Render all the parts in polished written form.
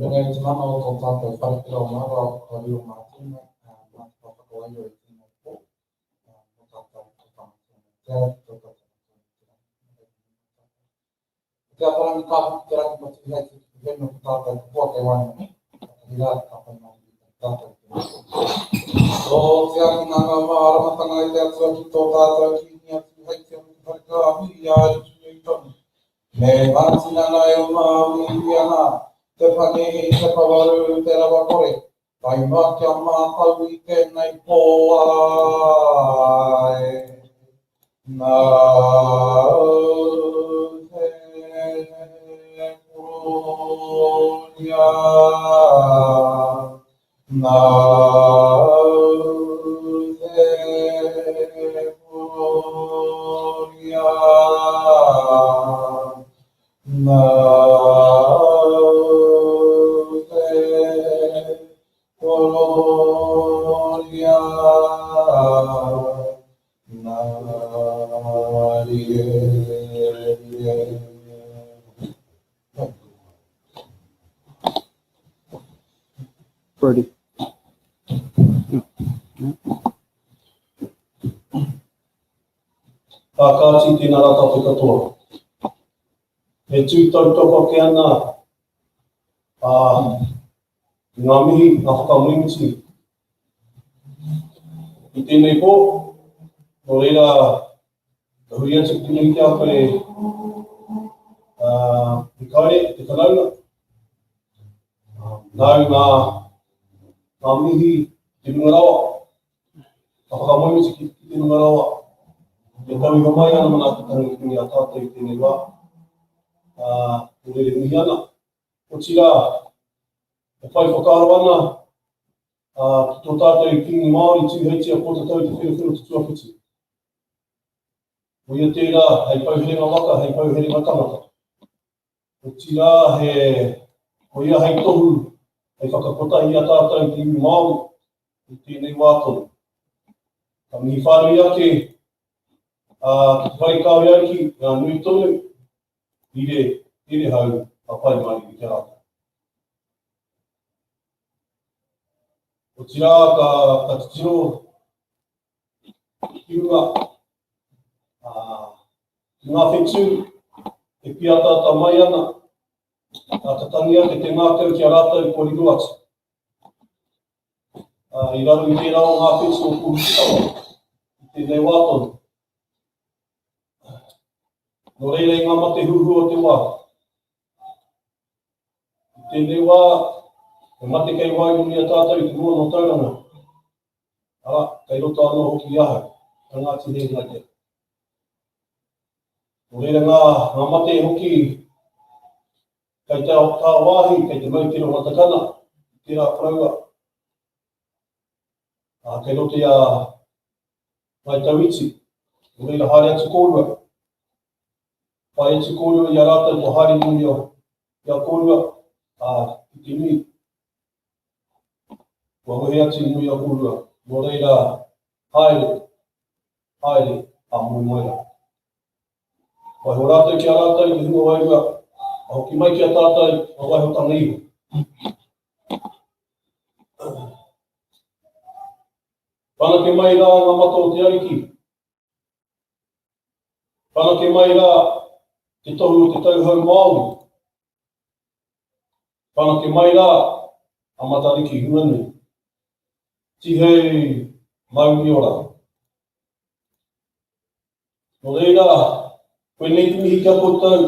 Dengan cuma mau kontak telepon ke rumah kalau di rumah itu masuk ke keluar dari sini itu kontak Jika orang kita kira kita kontak buat hewan ini tidak akan kontak. So siapa nama orang tengah itu suatu total ini yang mereka ya itu. Memang sinana yang mau Indiana. Tepani sepawaru terabakore, taima kiama tawi kenai poai na punya na punya na Brody. Kāti tēnā rata te katoa. He tūtau toko ke ana ngā mihi, ngā whakamuinti. I tēnei pō, no reira, ka hui atu tēnei kia koe Mikaere, te Tauranga. Nau ngā mihi, te nungarawa. Ka whakamuinti ki te nungarawa. E tau iwa mai ana mana te tangi ki a tātou i tēnei wā. O rere mihi ana. O tira, e whai whakaro ana ki tō tātou i kingi Māori tūhei tia pōta tau te whiru te tuawhiti. O ia tērā, hei pauherenga waka, hei pauherenga tangata. O tira, o ia hei tohu, hei whakakotahi a tātou i kingi Māori i tēnei wātonu. Ka mihi whārui ake, ki whai kawe aki, ngā nui tonu, ire hau a pai mai ki te rata. O tira ka titiro ki unga ki ngā whetū e pia tata mai ana a tatangi ake te ngākau ki a rātou koriru atu. I raro i tērā o ngā whetū o kūrutawa i tēnei wātonu. No reira i ngā mate huhu o te wā. I tēnei wā, e mate kei wairuni a tātou i te mua no Tauranga. Kei roto anō hoki i ahau, ka ngāti hei ngai te. No reira ngā mate hoki, kei te tā wāhi, kei te mautiro matakana, i tērā praua. Kei roto ia mai tauiti, no reira haere atu kōrua. Pai atu kōrua i a rātou to haere nui i a kōrua, i te nui. Kua hohe atu nui a kōrua, no reira haere, a mui moira. Wai ho rātou ki a rātou i hunga wairua, a hoki mai ki a tātou, a waiho tanga iho. Whanake mai rā ngā mata o te ariki. Whanake mai rā te tohu o te tauhau Māori. Whanake mai rā a matariki huanu. Tihei mauni ora. No reira, koe nei te mihi kia koutou,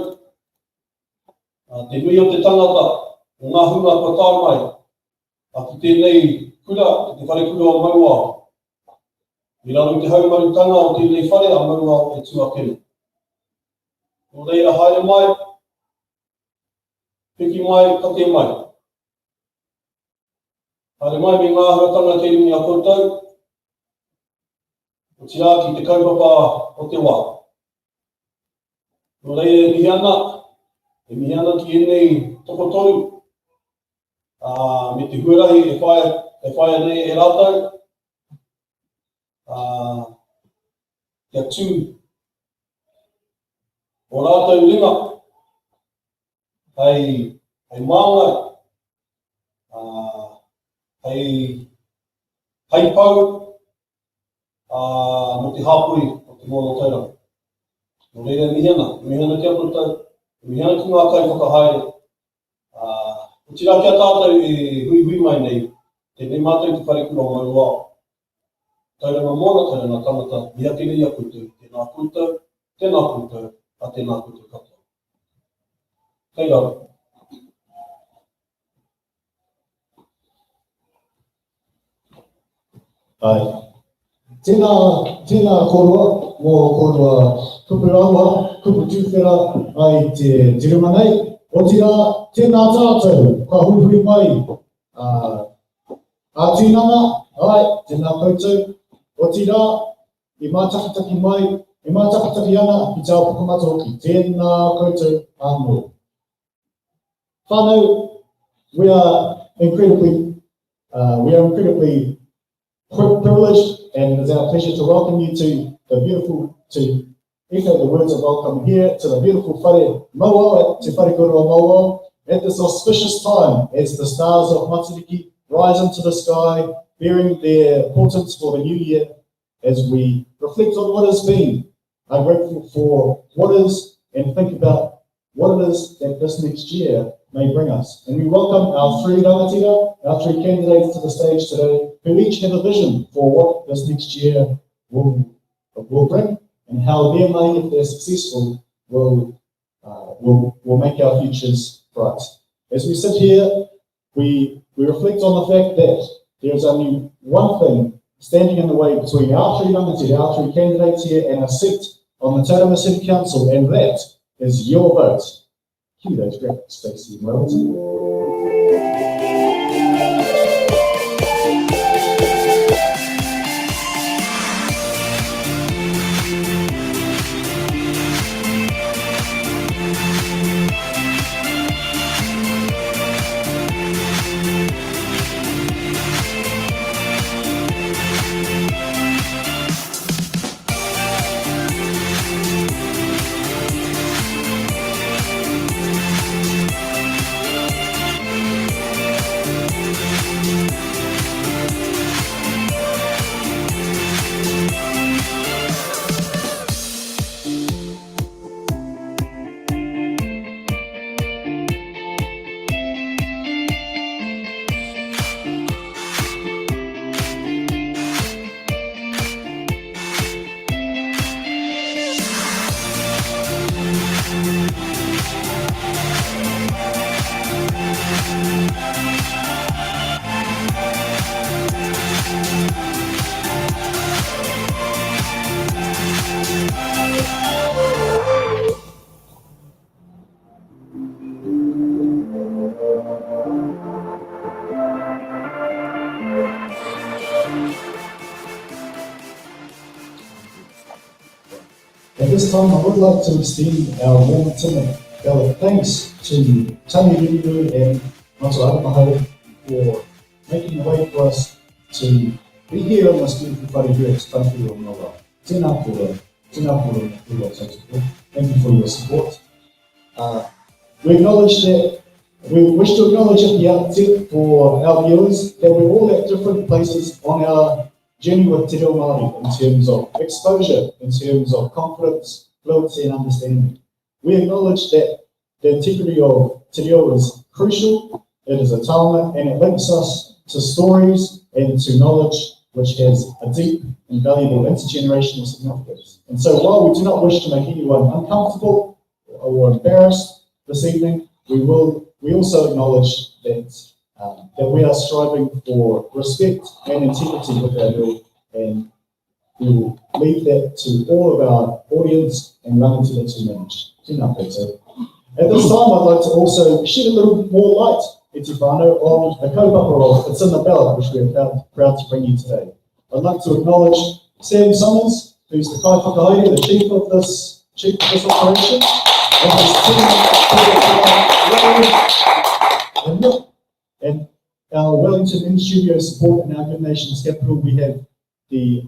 te nui o te tangata, o ngā hunga kua tāmai, a ki tēnei kura, te whare kura o maua. I raro i te haumarutanga o tēnei whare a maua o te tuakene. No reira haere mai, piki mai, kate mai. Haere mai me ngā huatanga te ringi a koutou, o tira ki te kaupapa o te wā. No reira e mihi ana ki enei toko toru, me te huarahi e whaia nei e rātou, kia tū o rātou ringa, hei maungai, hei pau, mo te hapui o te mono tauranga. No reira mihana ki atu tau, mihana ki ngā kai whakahaere. O tira kia tātou e hui mai nei, tēnei mātou te wharekura o mai wā. Tauranga mōna, tauranga tangata, ia tēnei a koutou, tēnā koutou, a tēnā koutou katoa. Kei rau. Ai. Tēnā korua, mō korua kupurawa, kuputūwhera ai te tiruma nei. O tira, tēnā tātou, ka hui mai, a tūnanga, ai, tēnā koutou. O tira, i mātakataki mai, i mātakataki ana, i tāu pukamata hoki, tēnā koutou anō. Whānau, we are incredibly privileged, and it's our pleasure to welcome you to echo the words of welcome here to the beautiful whare Mauao, te whare korua Mauao, at this auspicious time as the stars of Matariki rise into the sky, bearing their portents for the new year. As we reflect on what has been, I'm grateful for what is and think about what it is that this next year may bring us. And we welcome our three rangatira, our three candidates to the stage today, who each have a vision for what this next year will bring, and how their money, if they're successful, will make our futures bright. As we sit here, we reflect on the fact that there is only one thing standing in the way between our three rangatira, our three candidates here, and a seat on the Tauranga City Council, and that is your vote. Cue those graphics, Stacey and Wellington. At this time, I would like to extend our warm and ballot thanks to Tangi Ririru and Mataara Mahau for making a way for us to be here on this beautiful whare here at Country of Noa. Tēnā kora, thank you for your support. We wish to acknowledge at the outset for our viewers that we're all at different places on our journey with Te Reo Māori in terms of exposure, in terms of confidence, fluency and understanding. We acknowledge that the integrity of Te Reo is crucial, it is a taonga, and it links us to stories and to knowledge which has a deep and valuable intergenerational significance. And so while we do not wish to make anyone uncomfortable or embarrassed this evening, we also acknowledge that we are striving for respect and integrity with our bill, and we will leave that to all of our audience and rangatira to manage. At this time, I'd like to also shed a little more light, Iti whānau, on the kaupapa of It's in the Ballot, which we are proud to bring you today. I'd like to acknowledge Sam Summers, who's the kai whakahaere, the chief of this operation, and his team, and our Wellington in-studio support in our Good Nations capital. We have the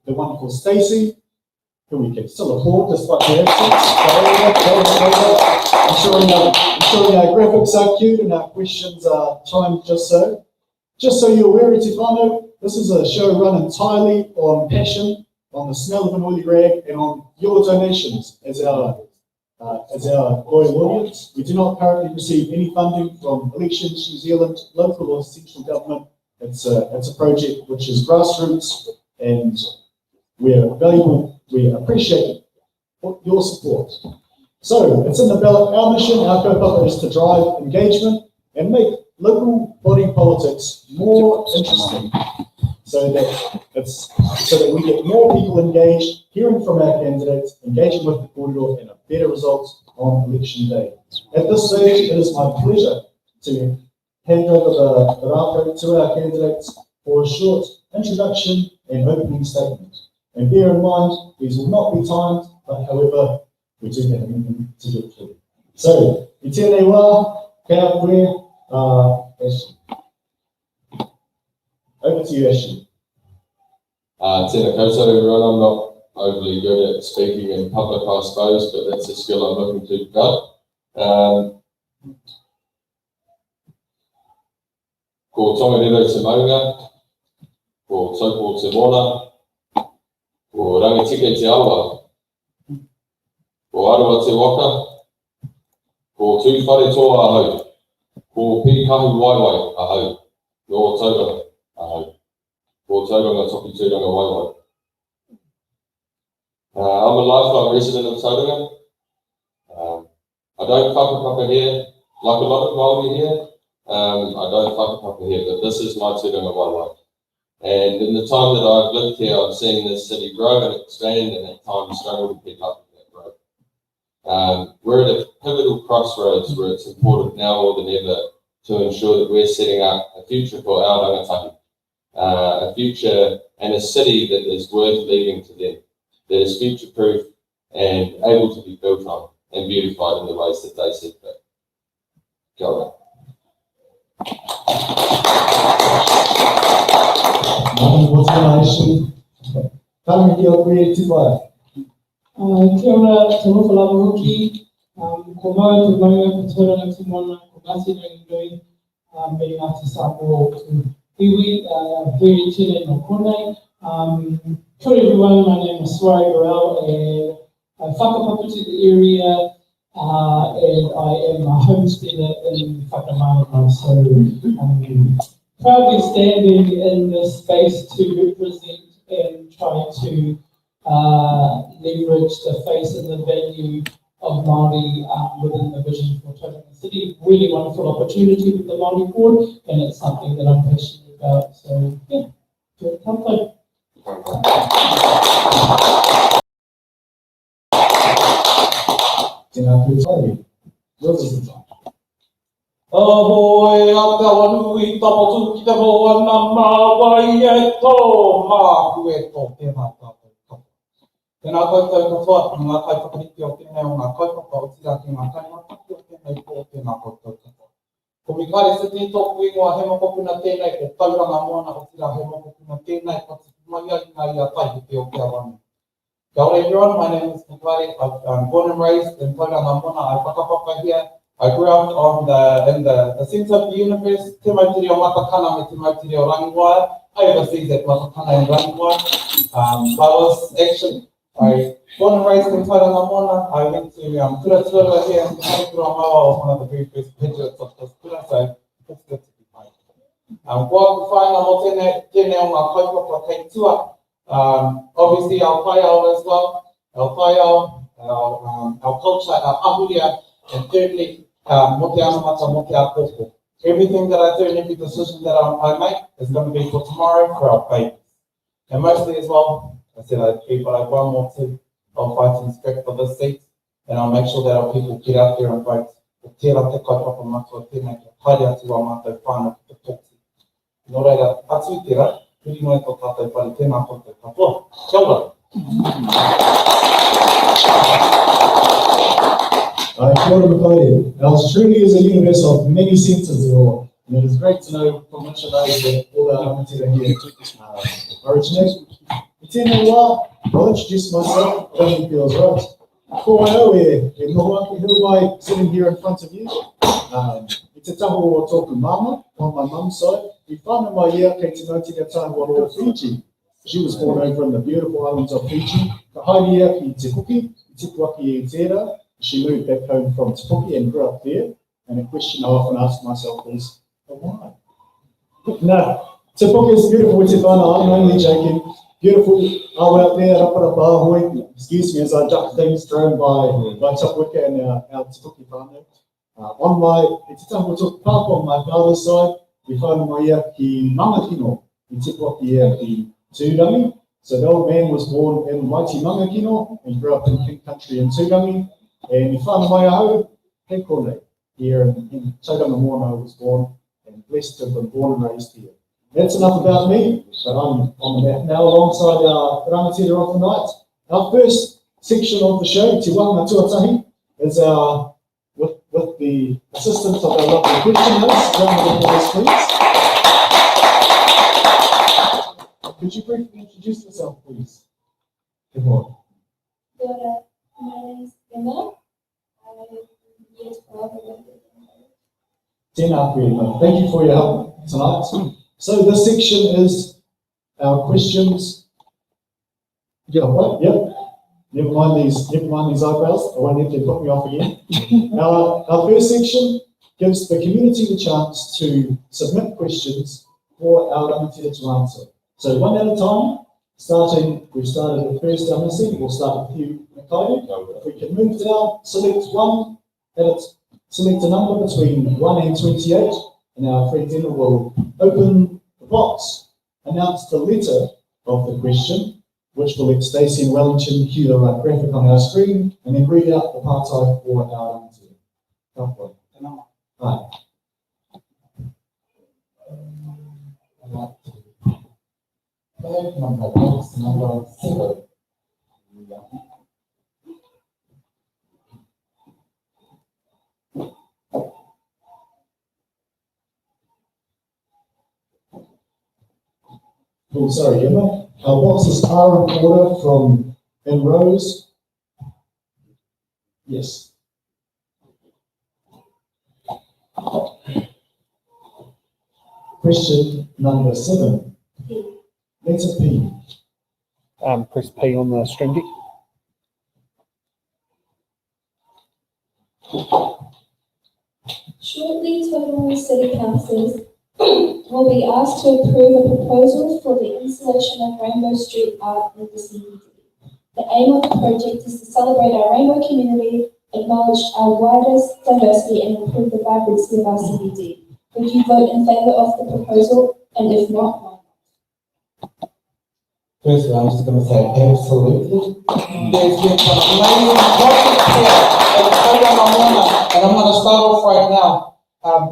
wonderful Stacey, who we can still applaud despite the absence. Ensuring our graphics are cute and our questions are timed just so. Just so you're aware, Te Whānau, this is a show run entirely on passion, on the smell of an oily rag, and on your donations as our loyal audience. We do not currently receive any funding from Elections New Zealand, local or central government. It's a project which is grassroots, and we're valuable. We appreciate your support. So it's in the ballot. Our mission, our kaupapa, is to drive engagement and make local body politics more interesting, so that we get more people engaged, hearing from our candidates, engaging with the corridor, and a better result on election day. At this stage, it is my pleasure to hand over the rākau to our candidates for a short introduction and opening statement. And bear in mind, these will not be timed, but however, we do have a meeting to get through. So, I tēnei wā, kia koe, Ashley. Over to you, Ashley. Tēnā koutou everyone, I'm not overly good at speaking in public, I suppose, but that's a skill I'm looking to develop. Ko tongariro te maunga, ko taupo te mona, ko rangatike te awa, ko arawa te waka, ko tūwhare toa ahau, ko pīkahu waiwai ahau, no tauranga ahau, ko tauranga toki tūranga waiwai. I'm a lifelong resident of Tauranga. I don't whakapapa here, like a lot of Māori here. I don't whakapapa here, but this is my tūranga waiwai. And in the time that I've lived here, I've seen this city grow and expand, and at times struggle to keep up with that growth. We're at a pivotal crossroads where it's important now more than ever to ensure that we're setting up a future for our rangatahi, a future and a city that is worth leaving to them, that is future-proof and able to be built on and beautified in the ways that they see fit. Kia ora. What's the nation? Tell me your creative life. Kia ora, te hoko lava hoki, ko mau te maunga, ko tauranga te mona, ko Ngāti Rangi Nui, me Ngāti Samoa to iwi, very tēnei no konei. Kia ora everyone, my name is Suaree Borell, and I whakapapa to the area, and I am a homesteader in Whakamarama, so proudly standing in this space to represent and try to leverage the face and the value of Māori within the vision for Tauranga City. Really wonderful opportunity with the Māori board, and it's something that I'm passionate about. So yeah, good comfort. Tēnā koutou. Yours is the time. Ahoe, Awanui, tapotu ki te hoa na mawai e tō māku e tō tēnā tātou kapa. Tēnā koutou katoa, ngā kai whakariki o tēnei o ngā kaupapa o tira ki ngā kainataki o tēnei ko tēnā koutou katoa. Ko Mikaere Sydney tōku ingoa he mokopuna tēnei, ko Tauranga moana o tira he mokopuna tēnei, ko te mai ai ngā ia tai te o te Awanui. Kia ora everyone, my name is Mikaere. I'm born and raised in Tauranga moana. I whakapapa here. I grew up in the centre of the universe, te mautiri o Matakana me te mautiri o Rangiwai. I overseas at Matakana and Rangiwai. I born and raised in Tauranga moana. I went to Kura here in Kura Mawa, was one of the very first graduates of this Kura, so it's good to be fine. Kua ku whaina mo tēnei o ngā kaupapa kei tua. Obviously our whaiao as well, our whaiao, our culture, our ahuria, and thirdly, mo te anamata, mo te apoko. Everything that I do and every decision that I make is going to be for tomorrow, for our babies. And mostly as well, I said I'd keep what I want more to. I'll fight and script for this seat, and I'll make sure that our people get out there and vote. O tērā te kaupapa matua tēnei, kia haere atu a mātou whānau ki te tōki. Nō reira, atu i tērā, piri mai tō tātou whare, tēnā koutou katoa. Kia ora. Kia ora Mikaere. Australia is a universe of many senses, and it is great to know from which of those that all our amatera here originate. Tēnei wā, I'll introduce myself, if it feels right. Ko ai au e noho ake hiu mai sitting here in front of you. te taho o tōku mama, on my mum's side, I whānau mai ia kei te Ngāti Tāngaro o Fiji. She was born over in the beautiful islands of Fiji. Ka haere ia ki Te Puki, I tipu aki e tērā. She moved back home from Te Puki and grew up there. And a question I often ask myself is, well, why? No, Te Puki is beautiful, Te Whānau, I'm only joking. Beautiful awa out there, rapara pāhoi. Excuse me as I duck things thrown by Tapwika and our Te Puki whānau. On my, e te taho tōku pāpa on my father's side, I whānau mai ia ki Mangakino, I tipu aki ia ki Tūrangi. So the old man was born in mighty Mangakino and grew up in King Country in Tūrangi. And I whānau mai ahau, hei kone, here in Tauranga Moana I was born and blessed to have been born and raised here. That's enough about me, but I'm on the map now alongside our rangatira of the night. Our first section of the show, Te Wanga Tuatahi, is our, with the assistance of our lovely question host, round of applause please. Could you briefly introduce yourself, please? Come on. My name is Emme. I'm year 12. Tēnā koe, Emma. Thank you for your help tonight. So this section is our questions. Yeah, what? Yep. Never mind these eyebrows. I won't have to put me off again. Our first section gives the community the chance to submit questions for our rangatira to answer. So one at a time, we've started with first MSC, we'll start with you, Mikaere. If we can move down, select one, select a number between 1 and 28, and our friend Emme will open the box, announce the letter of the question, which will let Stacey and Wellington cue the right graphic on our screen, and then read out the partai for our answer. Right. Number 7. Oh, sorry, Emma. Our boxes are in order from in rows. Yes. Question number 7. Letter P. Press P on the stream deck. Shortly, Tauranga City Councillors will be asked to approve a proposal for the installation of rainbow street art in the CBD. The aim of the project is to celebrate our rainbow community, acknowledge our wider diversity, and improve the vibrancy of our CBD. Would you vote in favour of the proposal? And if not, why? Firstly, I'm just going to say absolutely. There's been some amazing projects here at Tauranga Moana, and I'm going to start off right now.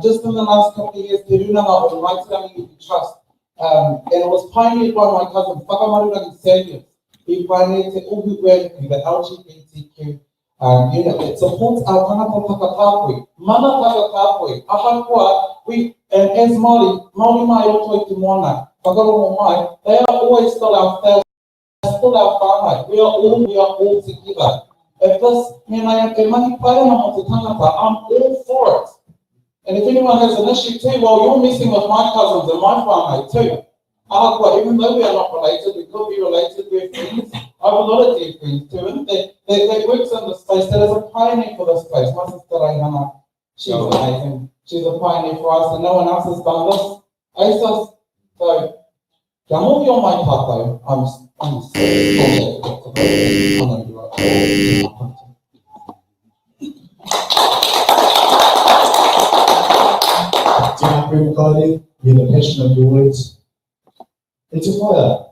Just in the last couple of years, Te Runanga was right community trust. And it was pioneered by my cousin, Whakamaruranga Samuel. He pioneered the Uhu Gwen, the LGBTQ unit that supports our tangata whakapāpui, mana whakapāpui, ahakoa, we, and as Māori mai o toi te moana, whakarongo mai, they are always still our family, still our whānau. We are all together. If this, me mai e mahi paena o te tangata, I'm all for it. And if anyone has an issue too, well, you're messing with my cousins and my whānau too. Ahakoa, even though we are not related, we could be related, we're friends. I have a lot of dear friends too, and that works in this space, that is a pioneer for this place. My sister Raihana, she's amazing. She's a pioneer for us, and no one else has done this. ASOS, so, kia mohi o mai tātou, I'm so Hear the passion of your words. It's a fire.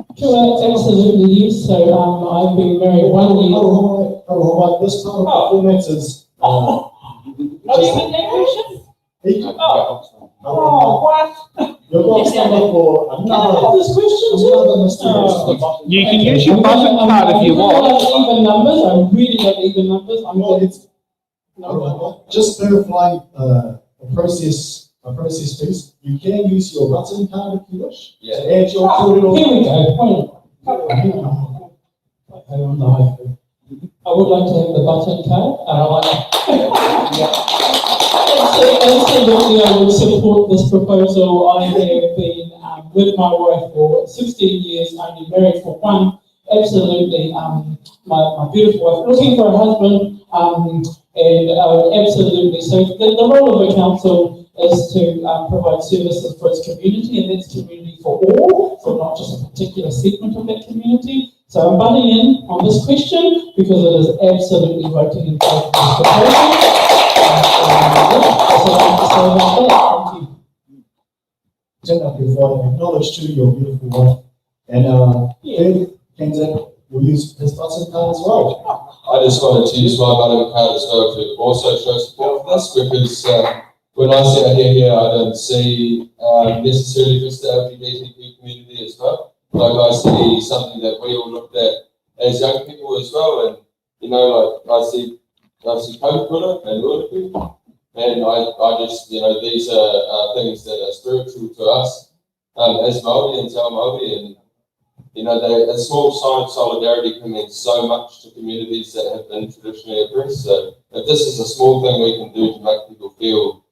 Absolutely, yes. So I've been married 1 year. This part of the format is. Not even that question? What? You're going to stand up for another. This question too? You can use your button card if you want. I like even numbers. I really like even numbers. Just verifying a process piece. You can use your button card if you wish. Yeah. To add your total. Here we go. I don't know. I would like to have the button card. Absolutely, I would support this proposal. I have been with my wife for 16 years, only married for one. Absolutely, my beautiful wife, looking for a husband, and absolutely. So the role of a council is to provide services for its community, and that's community for all, so not just a particular segment of that community. So I'm butting in on this question because it is absolutely voting in favour of this proposal. That's what I have to say about that. Thank you. Thank you for acknowledge to your beautiful wife. And third candidate will use his button card as well. I just wanted to use my button card as well to also show support for this, because when I sit here, I don't see necessarily just the LGBTQ community as well. Like I see something that we all looked at as young people as well, and you know, like I see Kaupura and Uruku, and I just, you know, these are things that are spiritual to us as Māori and Te Ao Māori, and you know, a small sign of solidarity can mean so much to communities that have been traditionally oppressed. So if this is a small thing we can do to make people feel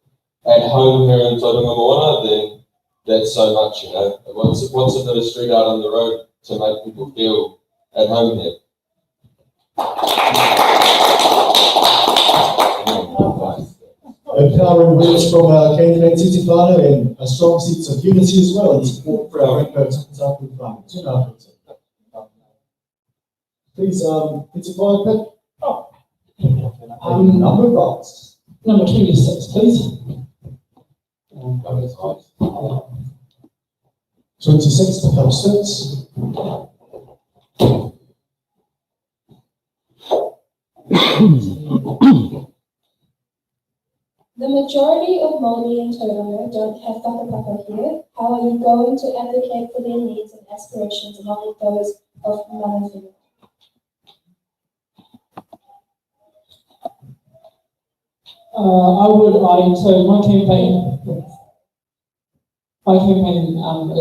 at home here in Tauranga Moana, then that's so much, you know. What's a bit of street out on the road to make people feel at home here? Empowering words from our candidate Titi Whānau and a strong sense of unity as well and support for our rainbow Tapu Whānau. Tēnā koutou. Please, Titi Whānau, pick number box. Number 26, please. 26 becomes 6. The majority of Māori in Tauranga don't have whakapapa here. How are you going to advocate for their needs and aspirations along with those of mana whenua? So my campaign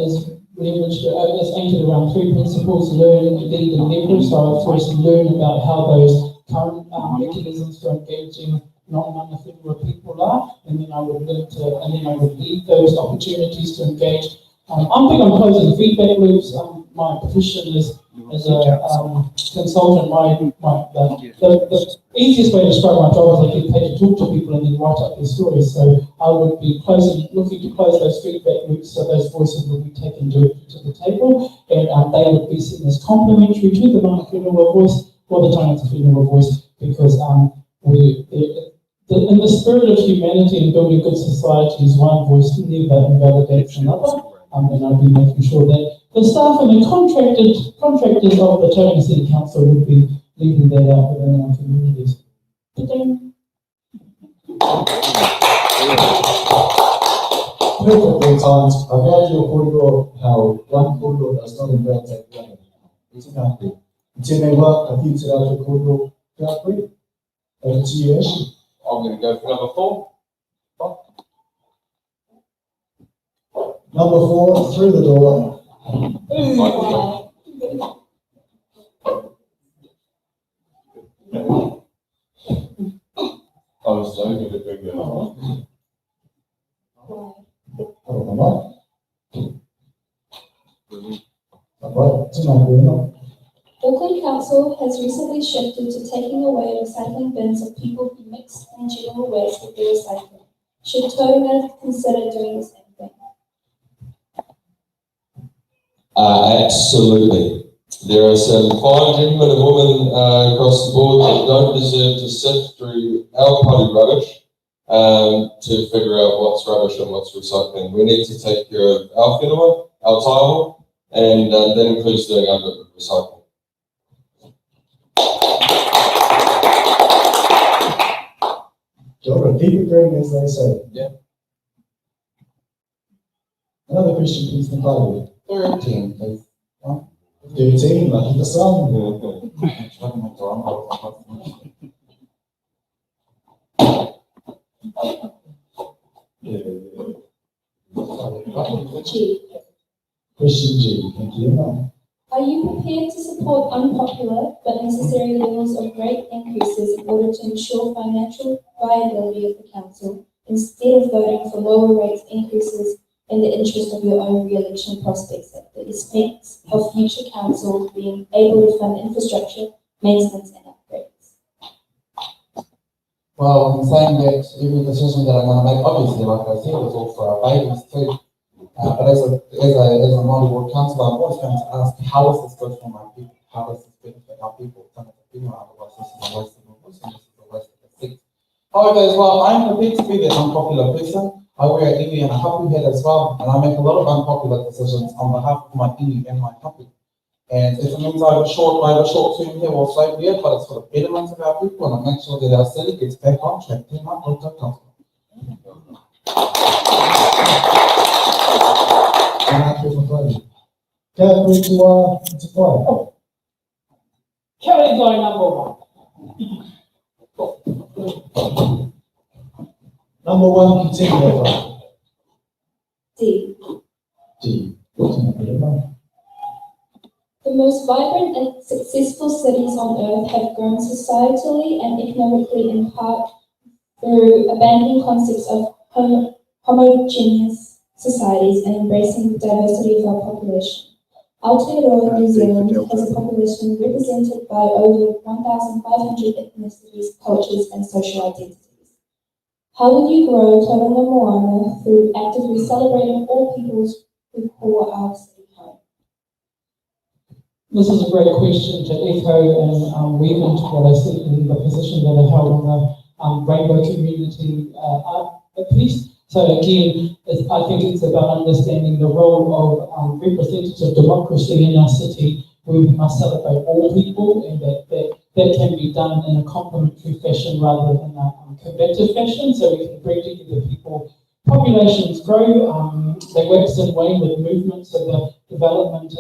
is leveraged, is anchored around 3 principles: learn, lead, and leverage. So I first learn about how those current mechanisms for engaging non-mana whenua people are, and then I would lead those opportunities to engage. I'm big on closing feedback loops. My profession is as a consultant. The easiest way to describe my job is I get paid to talk to people and then write up their stories. So I would be looking to close those feedback loops so those voices will be taken to the table, and they would be seen as complementary to the mana whenua voice or the tangata whenua voice, because in the spirit of humanity and building good societies, one voice never invalidates another, and I'll be making sure that the staff and the contractors of the Tauranga City Council would be leading that out within our communities. Perfectly timed. I love your kōrero, how one kōrero does not invalidate the other. Tēnā koe. Tēnei wā, ka whiu te rātou kōrero kia koe. Over to you, Ashley. I'm going to go for number 4. Number 4, through the door. I was so good at bringing it on. Auckland Council has recently shifted to taking away recycling bins of people who mix in general waste with their recycling. Should Tauranga consider doing the same thing? Absolutely. There are some fine gentlemen and women across the board that don't deserve to sift through our party rubbish to figure out what's rubbish and what's recycling. We need to take care of our whenua, our taiao, and that includes doing our bit with recycling. Keep it green, as they say. Yeah. Another question, please, Mikaere. 13, please. 13, lucky the sun. Question G, thank you, Emma. Are you prepared to support unpopular but necessary levels of rate increases in order to ensure financial viability of the council, instead of voting for lower rates increases in the interest of your own re-election prospects at the expense of future council being able to fund infrastructure, maintenance and upgrades? Well, in saying that, every decision that I'm going to make, obviously, like I said, is all for our babies too. But as a Māori Ward councillor, I'm always going to ask, how is this good for my people? How does this benefit our people? Otherwise, this is a waste of a voice and this is a waste of a seat. However, as well, I'm prepared to be that unpopular person. I wear an iwi and a hapu hat as well, and I make a lot of unpopular decisions on behalf of my iwi and my hapu. And if it means I have a short term here or slavery here, but it's for the betterment of our people, and I make sure that our city gets back on track. Kelly going number one. Number one, continue over. D. D. The most vibrant and successful cities on earth have grown societally and economically in part through abandoning concepts of homogeneous societies and embracing the diversity of our population. Aotearoa, New Zealand has a population represented by over 1,500 ethnicities, cultures and social identities. How will you grow Tauranga Moana through actively celebrating all peoples who call our city home? This is a great question to echo and weave into what I said in the position that I held on the Rainbow Community art piece. So again, I think it's about understanding the role of representative democracy in our city, where we must celebrate all people, and that can be done in a complementary fashion rather than a combative fashion, so we can bring together people. Populations grow, they wax and wane with movements of the development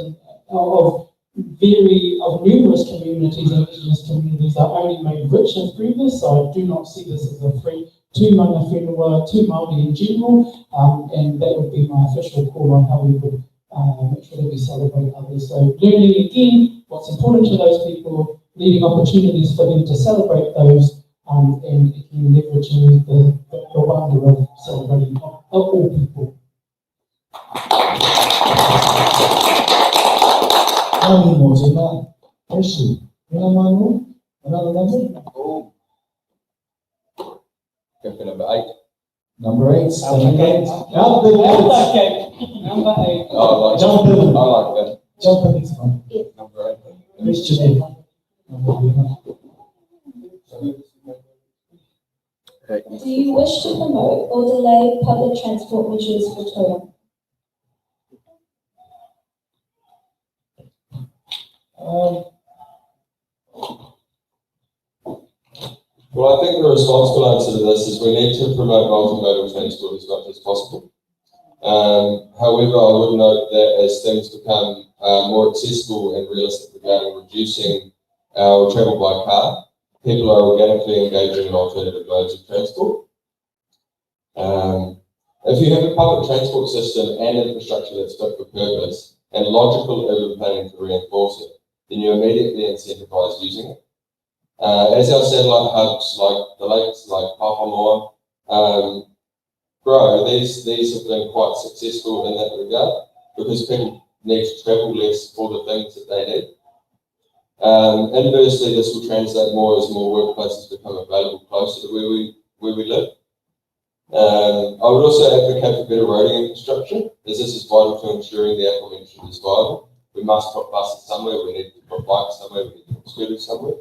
of numerous communities, and indigenous communities are only made richer through this, so I do not see this as a threat to mana whenua, to Māori in general, and that would be my official call on how we would make sure that we celebrate others. So learning again what's important to those people, leaving opportunities for them to celebrate those, and again leveraging the wonder of celebrating all people. Nani Mojina, Eshu, Minamanu, another number? Oh. Go for number 8. Number 8. Number 8. Oh, I like Jump in. I like that. Jump in, it's fine. Number 8. Question 8. Do you wish to promote or delay public transport measures for Tauranga? Well, I think the responsible answer to this is we need to promote multimodal transport as much as possible. However, I would note that as things become more accessible and realistic regarding reducing our travel by car, people are organically engaging in alternative modes of transport. If you have a public transport system and infrastructure that's fit for purpose and logical urban planning to reinforce it, then you immediately incentivise using it. As our satellite hubs like the lakes, like Papamoa, grow, these have been quite successful in that regard because people need to travel less for the things that they need. Inversely, this will translate more as more workplaces become available closer to where we live. I would also advocate for better roading infrastructure, as this is vital to ensuring the aforementioned is viable. We must put buses somewhere, we need to put bikes somewhere, we need to put scooters somewhere.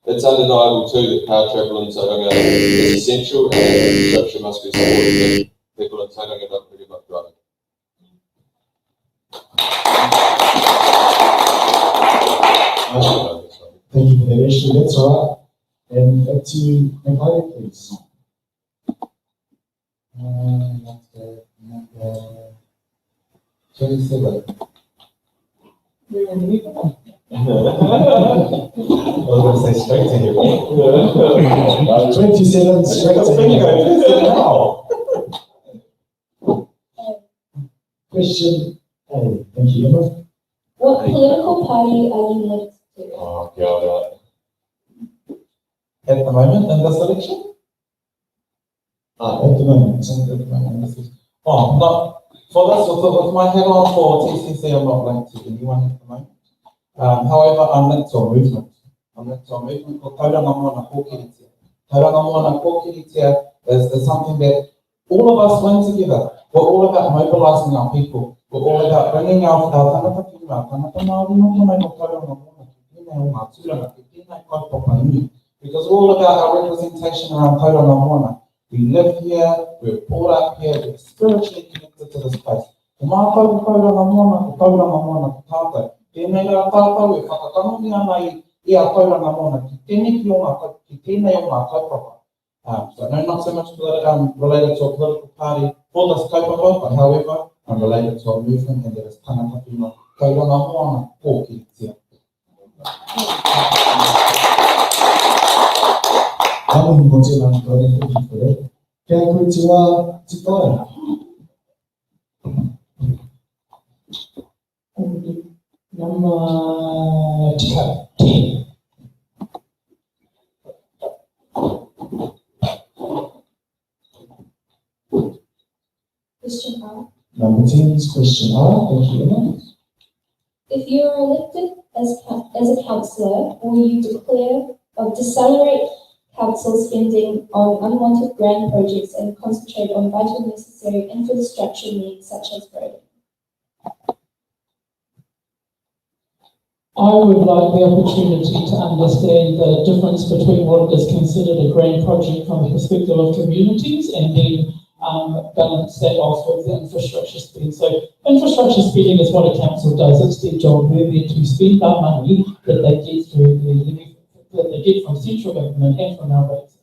It's undeniable too that car travel in Tauranga is essential and infrastructure must be supported. People in Tauranga don't really much driving. Thank you for that, Ashley. That's all right. And back to you, Mikaere, please. Number 27. I was going to say straight to you. 27, straight to you. Question A. Thank you, Emma. What political party are you linked to? Oh, God. At the moment in this election? At the moment. Oh, no, for this, with my head on for TCC, I'm not linked to anyone at the moment. However, I'm linked to a movement. I'm linked to a movement called Tauranga Moana Kōkiritia. Tauranga Moana Kōkiritia is something that all of us win together. We're all about mobilising our people. We're all about bringing our tangata whina, tangata Māori no tōnei no Tauranga Moana, ki tēnei o ngā tūranga, ki tēnei kaupapa nui. Because we're all about our representation around Tauranga Moana. We live here, we're brought up here, we're spiritually connected to this place. Ko mātou Tauranga Moana, ko Tauranga Moana, ko tātou. Tēnei rā tātou e whakatanoni ana i a Tauranga Moana, ki tēnei ki tēnei o ngā kaupapa. So I know not so much related to a political party for this kaupapa, but however, I'm related to a movement and that is tangata whina, Tauranga Moana Kōkiritia. Amu mo te nā kore te kore. Kia koe te wā te whare. Number 10. Question R. Number 10 is question R. Thank you, Emma. If you are elected as a councillor, will you declare or decelerate council spending on unwanted grand projects and concentrate on vital necessary infrastructure needs such as Brody? I would like the opportunity to understand the difference between what is considered a grand project from the perspective of communities and then balance that off with the infrastructure spend. So infrastructure spending is what a council does. It's their job. They're there to spend that money that they get through the levy that they get from central government and from our rates.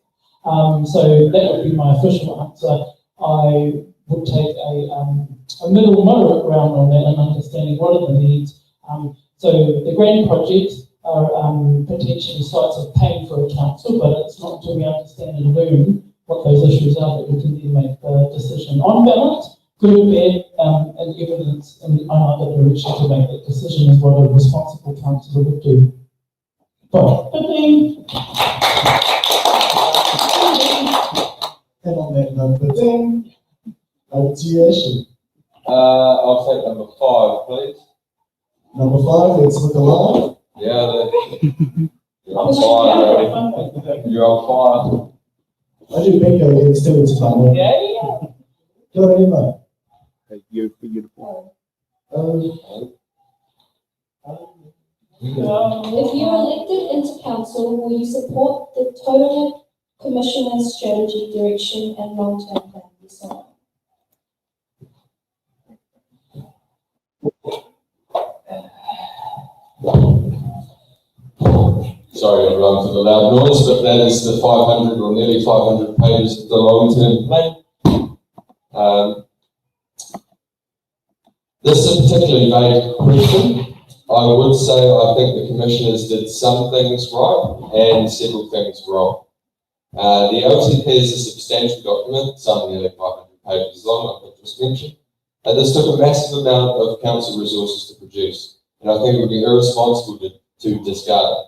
So that would be my official answer. I would take a middle moderate ground on that and understanding what are the needs. So the grand projects are potentially sites of pain for a council, but it's not until we understand and learn what those issues are that we can then make the decision. On balance, good, bad, and evidence in either direction to make that decision is what a responsible councillor would do. But And on that number 10, over to you, Ashley. I'll take number 5, please. Number 5, let's look alive. Yeah, you're on fire, Brody. You're on fire. I do bingo against two, it's fun. yeah. Go ahead, Emma. You're beautiful. If you are elected into council, will you support the Tauranga Commissioner's strategy, direction and long-term plan? So, Sorry everyone for the loud noise, but that is the 500 or nearly 500 pages of the long-term plan. This is a particularly vague question. I would say I think the commissioners did some things right and several things wrong. The LTP is a substantial document, some nearly 500 pages long, like I just mentioned, and this took a massive amount of council resources to produce, and I think it would be irresponsible to discard it.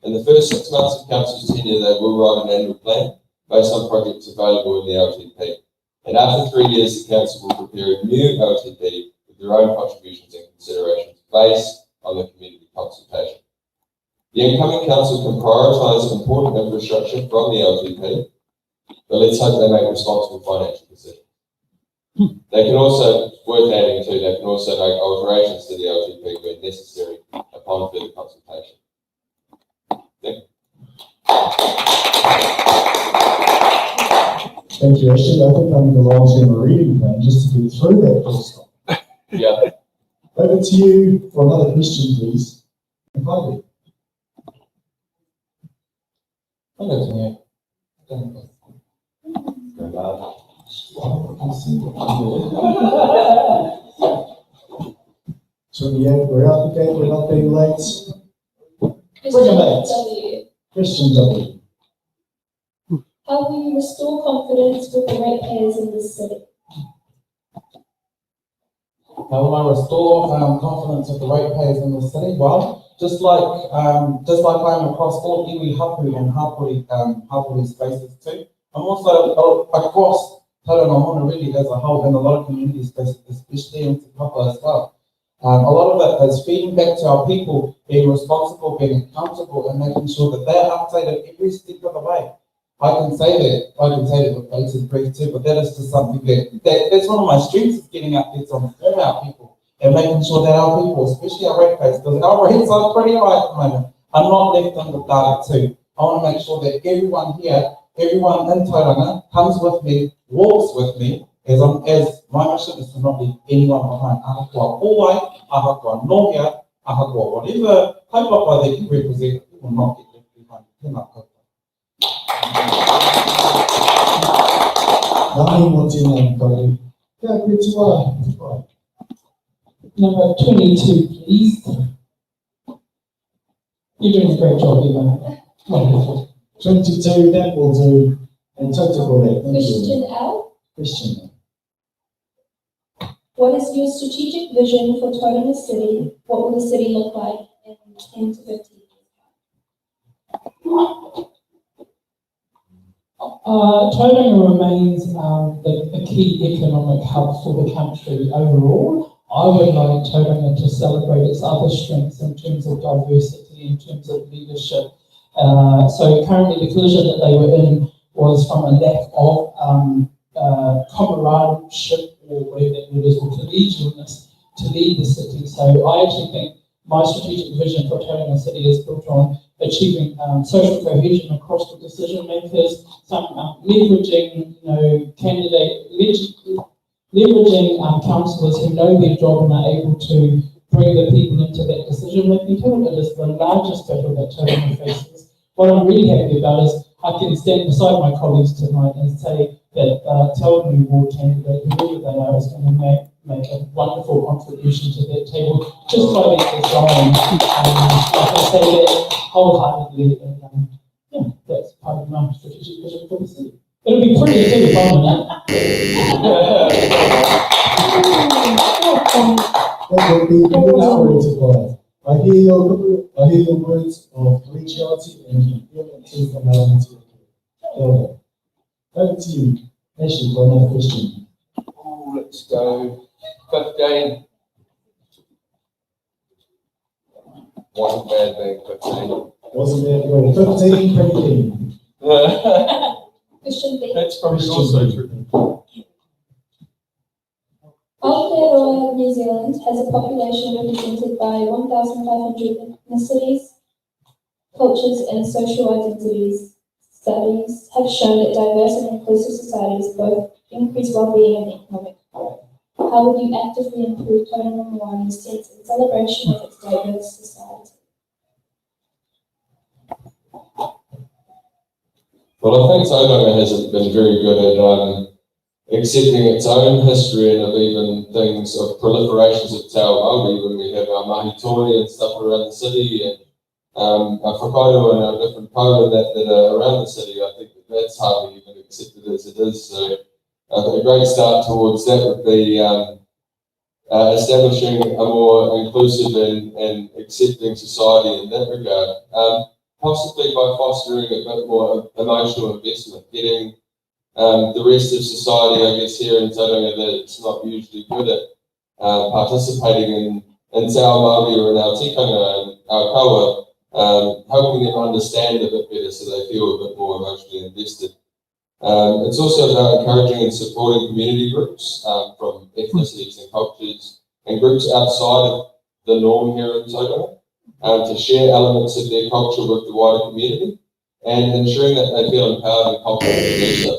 In the first 6 months of council's tenure, they will write an annual plan based on projects available in the LTP, and after 3 years, the council will prepare a new LTP with their own contributions and considerations based on the community consultation. The incoming council can prioritise important infrastructure from the LTP, but let's hope they make responsible financial decisions. They can also, worth adding to, they can also make alterations to the LTP when necessary upon further consultation. Thank you, Ashley. I think I'm the long-term reading plan just to get through that first one. Yeah. Over to you for another question, please. Invite we're out the gate, we're not being late. Bring it late. Question W. how will you restore confidence with the ratepayers in this city? How will I restore confidence of the ratepayers in the city? Well, just like I'm across all iwi hapu and hapuri spaces too, I'm also across Tauranga really as a whole in a lot of communities, especially in Te Papa as well. A lot of it is feeding back to our people, being responsible, being accountable, and making sure that they're updated every step of the way. I can say that with bated breath too, but that is just something that's one of my strengths, is getting out there to inform our people and making sure that our people, especially our ratepayers, because our rates are pretty high at the moment, are not left in the dark too. I want to make sure that everyone here, everyone in Tauranga comes with me, walks with me, as my mission is to not leave anyone behind. Ahakoa Owai, ahakoa Nohea, ahakoa whatever kaupapa they can represent, will not get left behind. Tēnā koutou. Number 22, please. You're doing a great job, Emme. Wonderful. 22, that will do. And total that. Question L. Question. What is your strategic vision for Tauranga City? What will the city look like in 10 to 15 years? Tauranga remains a key economic hub for the country overall. I would like Tauranga to celebrate its other strengths in terms of diversity, in terms of leadership. So currently the collision that they were in was from a lack of comradeship, or whatever that word is, or collegialness to lead the city. So I actually think my strategic vision for Tauranga City is built on achieving social cohesion across the decision makers, some leveraging, leveraging councillors who know their job and are able to bring the people into that decision making tool. It is the largest battle that Tauranga faces. What I'm really happy about is I can stand beside my colleagues tonight and say that Tauranga Ward candidate, whoever they are, is going to make a wonderful contribution to that table just by being designed. I can say that wholeheartedly, and that's part of my strategic vision for the city. It'll be pretty too if I'm in that. That will be good. I hear your words of collegiality and you feel it too from our into over to you, Ashley, for another question. Oh, let's go 15. Wasn't bad being 15. Wasn't bad going 15, pretty keen. Question B. That's probably also true. Aotearoa, New Zealand has a population represented by 1,500 ethnicities, cultures, and social identities. Studies have shown that diverse and inclusive societies both increase well-being and economic growth. How would you actively improve Tauranga Moani's sense and celebration of its diverse society? Well, I think Tauranga hasn't been very good at accepting its own history and of even things of proliferations of Te Ao Māori when we have our mahi tori and stuff around the city and our whakairo and our different power that are around the city. I think that's hardly even accepted as it is. So a great start towards that would be establishing a more inclusive and accepting society in that regard. Possibly by fostering a bit more emotional investment, getting the rest of society, I guess, here in Tauranga that's not usually good at participating in Te Ao Māori or in our tikanga and our kawa, helping them understand a bit better so they feel a bit more emotionally invested. It's also about encouraging and supporting community groups from ethnicities and cultures and groups outside of the norm here in Tauranga to share elements of their culture with the wider community and ensuring that they feel empowered and confident to do so.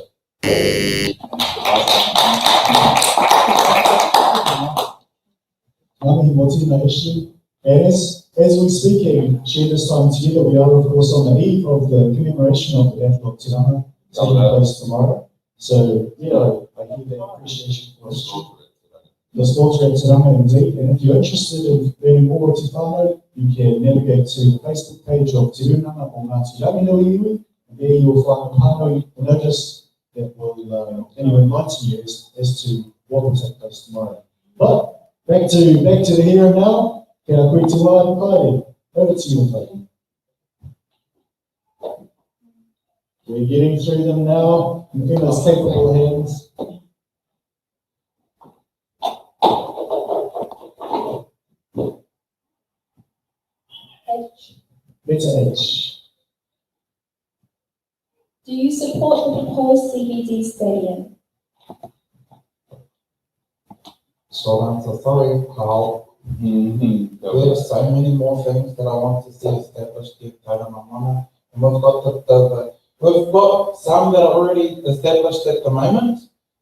As we speak and share this time together, we are of course on the eve of the commemoration of the Battle of Tauranga taking place tomorrow. So, I hear that appreciation for the slaughter at Tauranga indeed. And if you're interested in learning more about Te Whānau, you can navigate to the Facebook page of Te Runanga o Ngāti Ranginuiiwi, and there you'll find the whānau notice that will enlighten you as to what will take place tomorrow. But back to the here and now. Kia koe te wā, Mikaere. Over to you, Mikaere. We're getting through them now. In those capable hands. H. Letter H. Do you support the proposed CBD stadium? Short answer, sorry, Carl. There's so many more things that I want to see established here in Tauranga. And we've got some that are already established at the moment.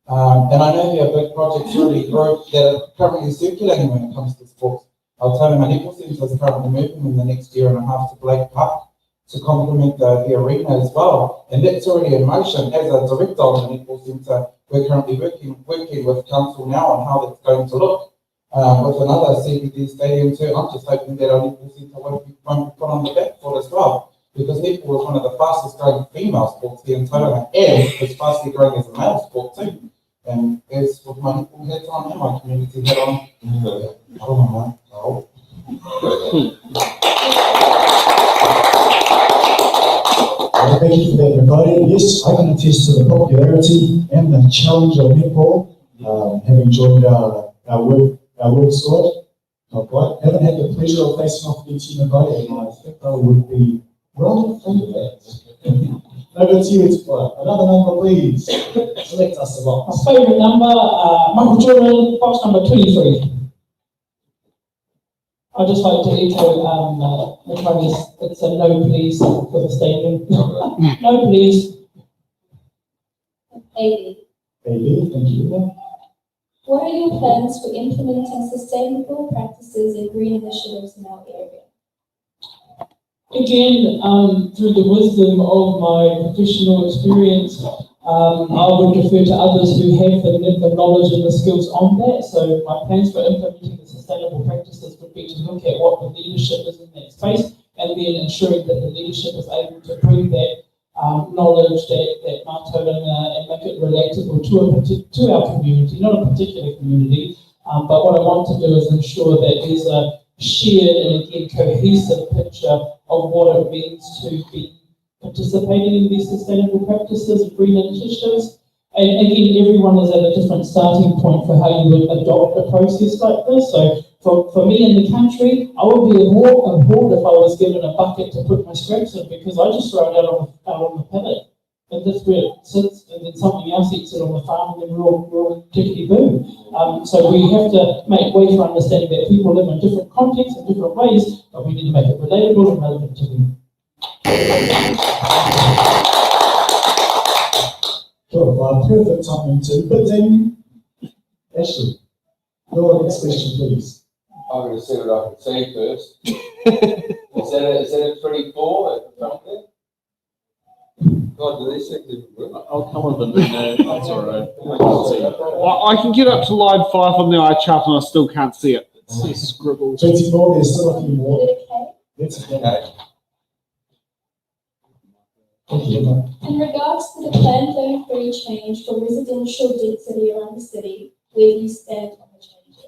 And I know there are big projects already that are currently circulating when it comes to sports. Our Tauranga Netball Centre is currently moving in the next year and a half to Blake Park to complement the arena as well. And that's already in motion. As a director of the Netball Centre, we're currently working with council now on how that's going to look. With another CBD stadium too, I'm just hoping that our Netball Centre won't be put on the back foot as well. Because netball is one of the fastest growing female sports here in Tauranga, and it's fastly growing as a male sport too. And as with my netball hat on and my community hat on, I don't know, Thank you for that, everybody. Yes, I can attest to the popularity and the challenge of netball. Having joined our work squad, not quite. Haven't had the pleasure of facing off against you, everybody, and I think I would be rather fond of that. Over to you, it's another number, please. Select us a lot. My favourite number, Michael Jordan, box number 23. I'd just like to echo it's a no please for the stadium. No please. AB. AB, thank you. What are your plans for implementing sustainable practices and green initiatives in our area? Again, through the wisdom of my professional experience, I would refer to others who have the knowledge and the skills on that. So my plans for implementing the sustainable practices would be to look at what the leadership is in that space, and then ensuring that the leadership is able to bring that knowledge, that Tauranga, and make it relatable to our community, not a particular community. But what I want to do is ensure that there's a shared and again cohesive picture of what it means to be participating in these sustainable practices, green initiatives. And again, everyone is at a different starting point for how you would adopt a process like this. So for me in the country, I would be appalled if I was given a bucket to put my scraps in, because I just throw it out on the paddock. And that's where it sits, and then something else eats it on the farm, and then we're all tickety boom. So we have to make way for understanding that people live in different contexts and different ways, but we need to make it relatable and relevant to them. Cool, perfect timing too. But then, Ashley, your next question, please. I'm going to see what I can see first. Is that a 24 at the front there? God, do these things even work? I'll come with them. That's all right. I can get up to line 5 on the eye chart and I still can't see it. It's scribbled. 24, there's still a few more. That's Okay. Thank you. In regards to the planned zone 3 change for residential density around the city, where do you stand on the changes?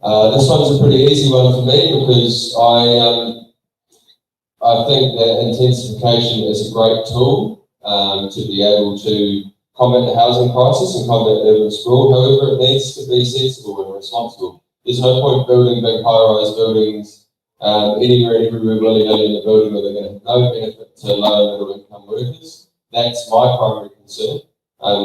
This one's a pretty easy one for me, because I think that intensification is a great tool to be able to combat the housing crisis and combat urban sprawl. However, it needs to be sensible and responsible. There's no point building big high-rise buildings anywhere, everywhere, willy-nilly in the building where they're going to have no benefit to low and middle income workers. That's my primary concern,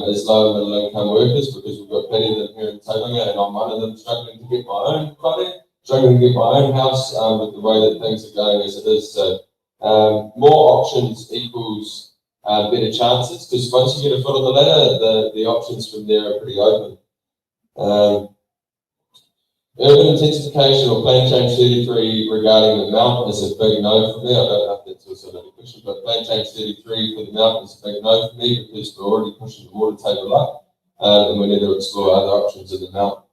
is low and middle income workers, because we've got plenty of them here in Tauranga, and I'm one of them struggling to get my own cottage, struggling to get my own house with the way that things are going as it is. So more options equals better chances, because once you get a foot on the ladder, the options from there are pretty open. Urban intensification or plan change 33 regarding the mountain is a big no for me. I don't know if that's also another question, but plan change 33 for the mountain is a big no for me, because we're already pushing the water table up, and we need to explore other options in the mountain,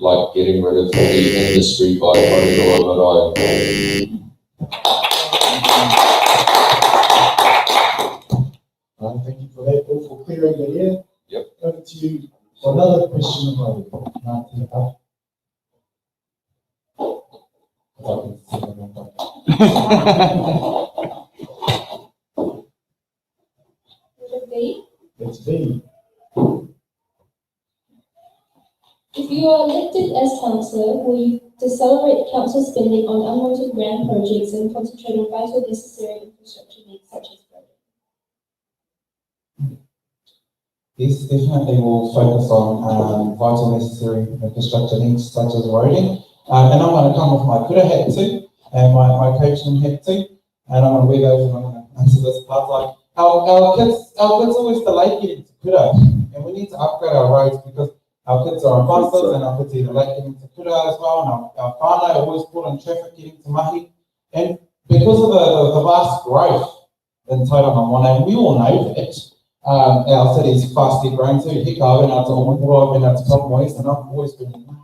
like getting rid of the industry by corridor. Thank you for that, all for clearing the air. Yep. Over to you for another question about Letter B. It's B. If you are elected as councillor, will you decelerate council spending on unwanted grand projects and concentrate on vital necessary infrastructure needs such as Brody? Yes, definitely will focus on vital necessary infrastructure needs such as roading. And I'm going to come with my kura hat too, and my coaching hat too, and I'm going to wear those and I'm going to answer this part. Like our kids always delay getting to kura, and we need to upgrade our roads because our kids are on buses and our kids are late getting to kura as well, and our whānau are always caught in traffic getting to mahi. And because of the vast growth in Tauranga, and we all know that, our city's fastly growing too. Hika, I've been out to Omakura, I've been out to Tomoes, and I've always been in there.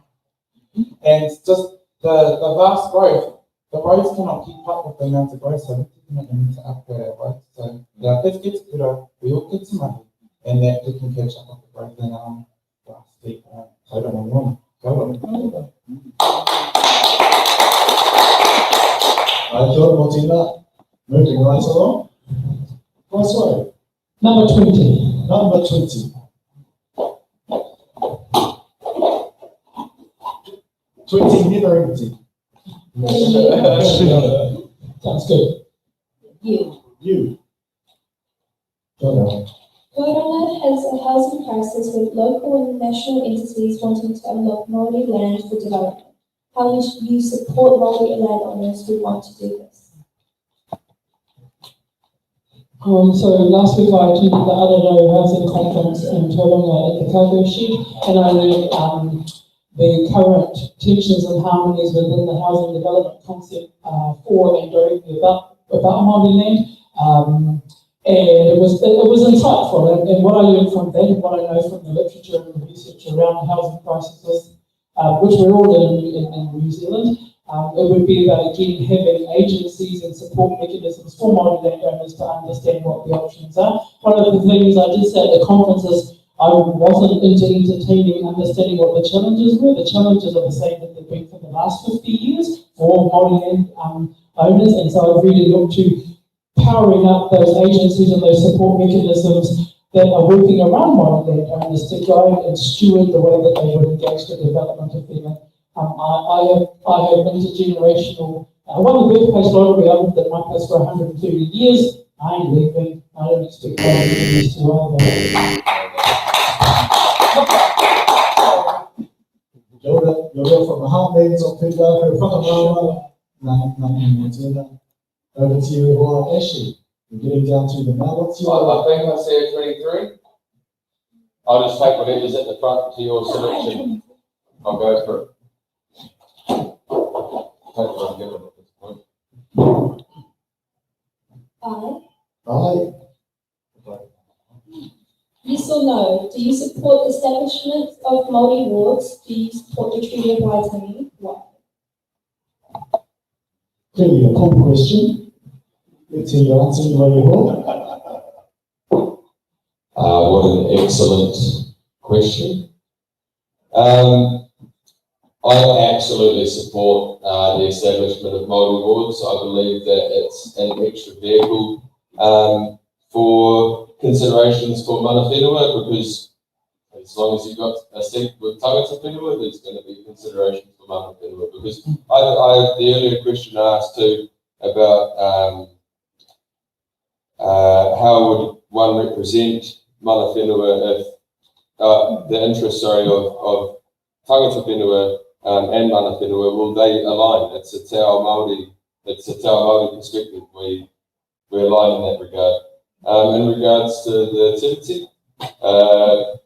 And it's just the vast growth, the roads cannot keep up with the amount of growth, so we definitely need to upgrade our roads. So our kids get to kura, we all get to mahi, and that we can catch up with the growth in Kia ora Motina, moving right along. Nice way. Number 20. Number 20. 20 never empty. Sounds good. You. Tauranga has a housing crisis with local and national entities wanting to unlock Māori land for development. How will you support Māori landowners who want to do this? So last week I attended the Awanui Housing Conference in Tauranga at the Cargo Shed, and I learned the current tensions and harmonies within the housing development concept for and directly about Māori land. And it was insightful, and what I learned from that and what I know from the literature and the research around housing crises, which we're all in New Zealand, it would be about again having agencies and support mechanisms for Māori landowners to understand what the options are. One of the things I did say at the conference is I wasn't into entertaining understanding what the challenges were. The challenges are the same that they've been for the last 50 years for Māori land owners, and so I've really looked to powering up those agencies and those support mechanisms that are working around Māori landowners to guide and steward the way that they would engage the development of their land. I have intergenerational, I won the birthplace lottery. I lived at my place for 130 years. I ain't leaving. I don't expect my years to either. You're from the heartlands of Pindaka, Whakamauma, Ngā over to you, Ashley. We're getting down to the now. What's your... I think I see a 23. I'll just take whatever's at the front to your selection. I'll go for it. Take what I'm given at this point. Aye. Yes or no? Do you support the establishment of Māori wards? Do you support the Treaty of Waitangi? Why? Clearly a cool question. Let's hear your answer where you will. What an excellent question. I absolutely support the establishment of Māori wards. I believe that it's an extra vehicle for considerations for mana whenua, because as long as you've got a seat with tangata whenua, there's going to be considerations for mana whenua. Because the earlier question asked too about how would one represent mana whenua if the interests of tangata whenua and mana whenua, will they align? It's a te ao Māori perspective. We align in that regard. In regards to the tiriti,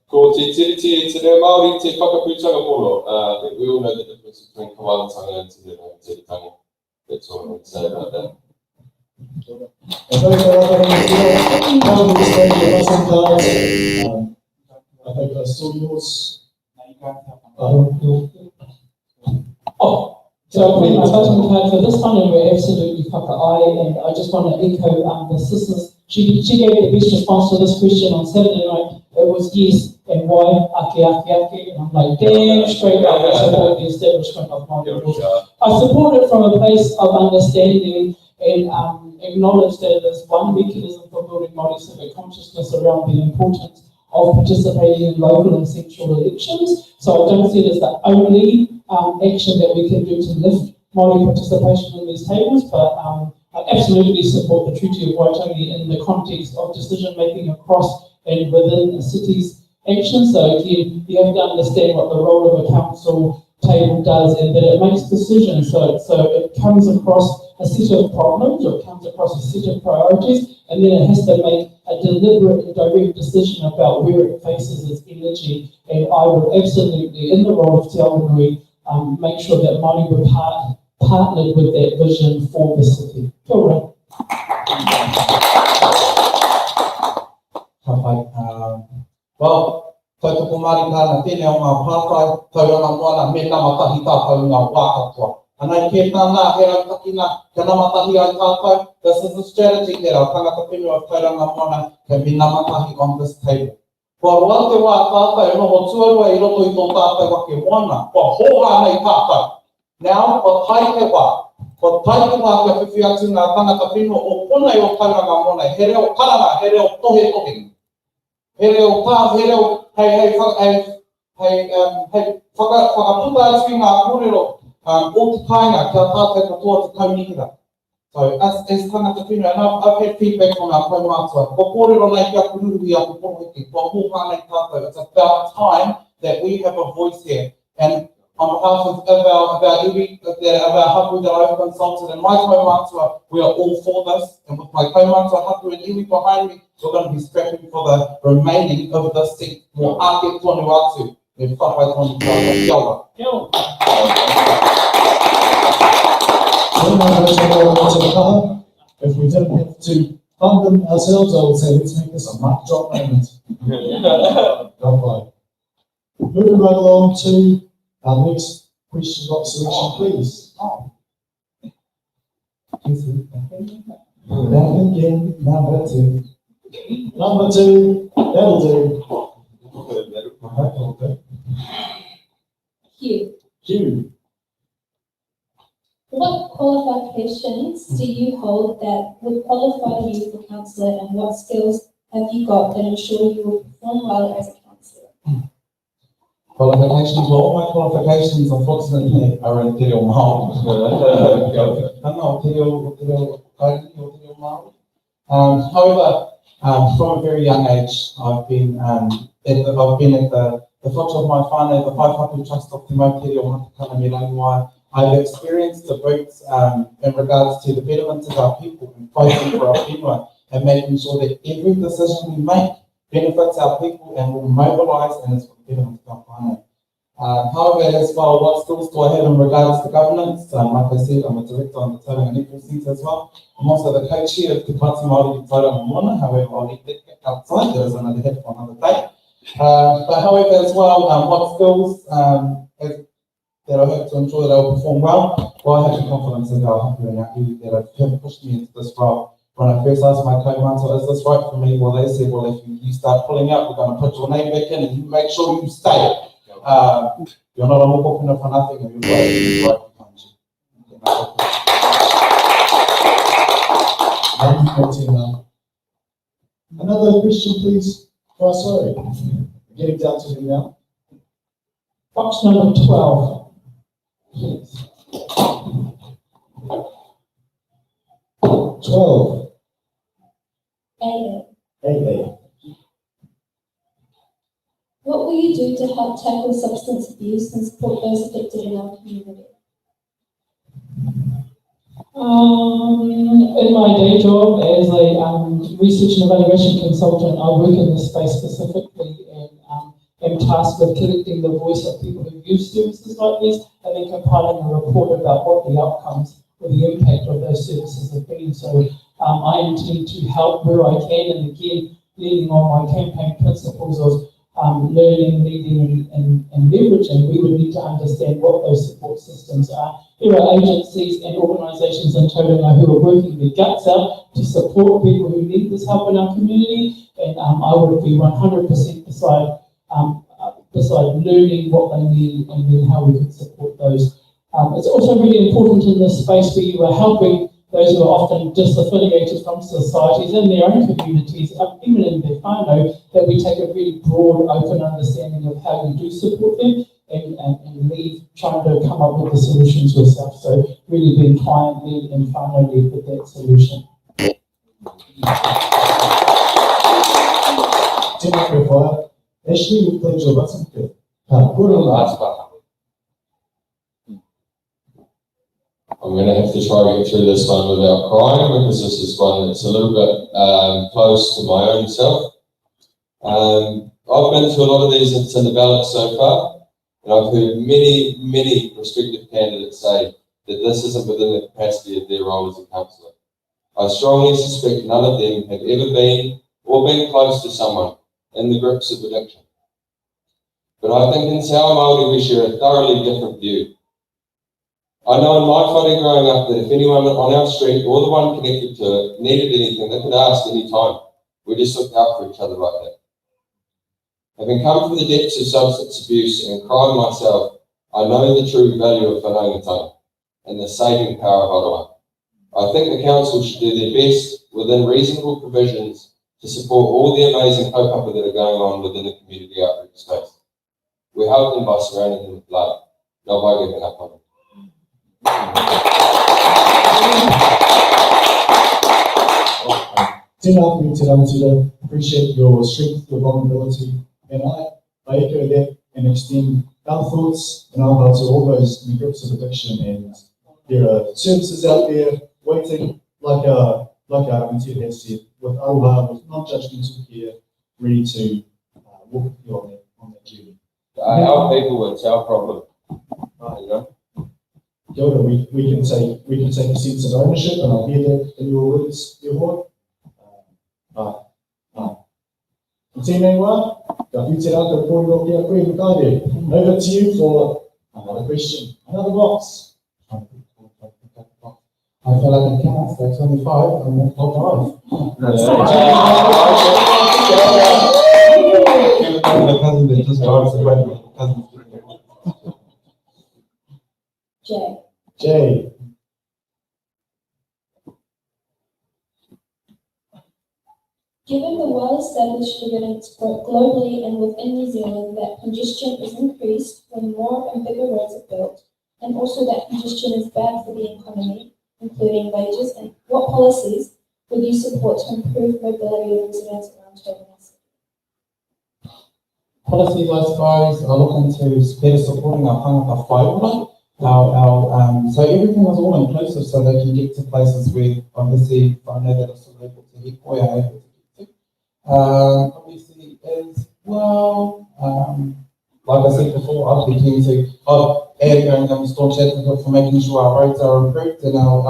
ko te tiriti e te reo Māori te whakaputanga poro. I think we all know the difference between kawalatanga and te reo tiritanga. That's all I would say about that. I think I saw yours. So I put my voting card for this one, and we're absolutely whaka-ai, and I just want to echo the sisters. She gave the best response to this question on Saturday night. It was yes, and why ake, and I'm like, damn straight up, I support the establishment of Māori rules. I support it from a place of understanding and acknowledge that it is one mechanism for building Māori civic consciousness around the importance of participating in local and central elections. So I don't see it as the only action that we can do to lift Māori participation in these tables, but I absolutely support the Treaty of Waitangi in the context of decision making across and within a city's action. So again, you have to understand what the role of a council table does and that it makes decisions. So it comes across a set of problems, or it comes across a set of priorities, and then it has to make a deliberate and direct decision about where it faces its energy. And I would absolutely, in the role of Te Awanui, make sure that Māori were partnered with that vision for the city. Kia ora. Well, tautoko Māori kāna tēnei o ngā pātai, tauranga moana, me namatahi tātou ngā wā katoa. Anei kē tāna, he rau takina, ka namatahi ai tātou. This is the strategy here, our tangata whenua of tauranga moana can be namatahi on this table. Kua roa te wā tātou, e noho tuarua I roto I tō tātou wake moana, kua hoha nei tātou. Now, kua tai te wā. Kua tai te wā kia whiwhi atu ngā tangata whenua o punai o tauranga moana, he reo karanga, he reo tohe tohe. He reo tā, he reo, hei whakaputa atu I ngā kōrero o te kāinga kia tātou katoa te kaunihira. So, as tangata whenua, and I've had feedback from our kaumātua, ko kōrero nei kia kuruhi a ko pōhiki, ko hoha nei tātou. It's about time that we have a voice here. And on behalf of our hapu that I've consulted and my kaumātua, we are all for this. And with my kaumātua hapu and iwi behind me, we're going to be scrapping for the remaining of this seat. Mō ake tonu atu, me whawhai tonu tātou. Kia ora. Kia ora. If we didn't have to fund them ourselves, I would say let's make this a mic drop moment. Moving right along to our next question box selection, please. That again, number two. Number two, that'll do. Hugh. What qualifications do you hold that would qualify you for councillor, and what skills have you got that ensure you will perform well as a councillor? Qualifications, well, all my qualifications unfortunately are in Te Reo Māori. However, from a very young age, I've been at the foot of my whānau, the Whaiwhatu Trust of Te Mau Te Reo Matakana me Rangiwai. I've experienced the boots in regards to the betterment of our people and fighting for our whenua and making sure that every decision we make benefits our people and will mobilise and is for the betterment of our whānau. However, as well, what skills do I have in regards to governance? Like I said, I'm a director on the Tauranga Netball Centre as well. I'm also the co-chair of Te Pāti Māori I Tauranga Moana. However, I'll leave that outside. There is another head for another day. But however, as well, what skills that I hope to ensure that I will perform well? Well, I have the confidence in our hapu and our iwi that have pushed me into this role. When I first asked my kaumātua, is this right for me? Well, they said, well, if you start pulling out, we're going to put your name back in and you make sure you stay. You're not a mokopuna for nothing, and you're right behind you. Another question, please. Oh, sorry. We're getting down to you now. Box number 12. Yes. 12. AA. What will you do to help tackle substance abuse and support those affected in our community? In my day job as a research and evaluation consultant, I work in this space specifically and am tasked with collecting the voice of people who use services like this and then compiling a report about what the outcomes or the impact of those services have been. So I intend to help where I can, and again, leaning on my campaign principles of learning, leading and leveraging. We would need to understand what those support systems are. There are agencies and organisations in Tauranga who are working their guts out to support people who need this help in our community, and I would be 100% beside beside learning what they need and then how we can support those. It's also really important in this space where you are helping those who are often disaffiliated from societies in their own communities, even in their whānau, that we take a really broad, open understanding of how you do support them and leave trying to come up with the solutions yourself. So really being client-led and whānau-led with that solution. Tēnā koe whaia. Ashley, we pledge your blessing. Last part. I'm going to have to try to get through this one without crying because this is one that's a little bit close to my own self. I've been to a lot of these that's in the ballot so far, and I've heard many prospective candidates say that this isn't within the capacity of their role as a councillor. I strongly suspect none of them have ever been or been close to someone in the grips of addiction. But I think in Te Ao Māori we share a thoroughly different view. I know in my whare growing up that if anyone on our street or the one connected to it needed anything, they could ask any time. We just looked out for each other like that. Having come from the depths of substance abuse and crime myself, I know the true value of whanaungatanga and the saving power of Arawai. I think the council should do their best within reasonable provisions to support all the amazing kaupapa that are going on within the community outreach space. We help them by surrounding them with love, not by giving up on them. Tēnā koe te rangatira, appreciate your strength, your vulnerability, and I echo that and extend our thoughts and our hearts to all those in the grips of addiction. And there are services out there waiting, like our rangatira has said, with aroha, with non-judgmental care, ready to walk with you on that journey. Our people, it's our problem. You know? Kia ora, we can take a sense of ownership, and I hear that in your words, your Lord. Tēnei wā, ka whitera ka kōrero kia koe Mikaere. Over to you for another question, another box. I feel like I can't stay 25 and then top 5. Jay. Given the well-established evidence globally and within New Zealand that congestion is increased when more and bigger roads are built, and also that congestion is bad for the economy, including wages, and what policies would you support to improve mobility of residents around Tauranga City? Policies, I suppose, are looking to better supporting our tangata whaiora. So everything is all inclusive, so they can get to places where obviously I know that are still able to get or are able to get to. Obviously as well, like I said before, I'll be keen to add going staunch advocate for making sure our roads are improved and our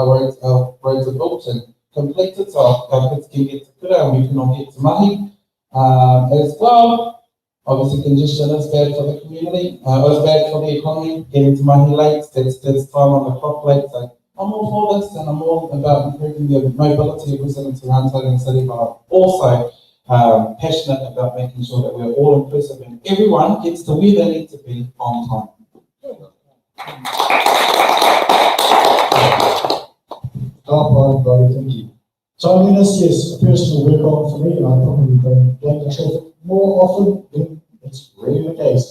roads are built and completed, so our kids can get to kura and we can all get to mahi. As well, obviously congestion is bad for the community, it's bad for the economy, getting to mahi late, that's time on the clock late, so I'm all for this and I'm all about improving the mobility of residents around Tauranga City, but I'm also passionate about making sure that we're all inclusive and everyone gets to where they need to be on time. Brody, thank you. Timeliness, yes, a personal work on for me, and I probably blame the traffic more often than it's really the case.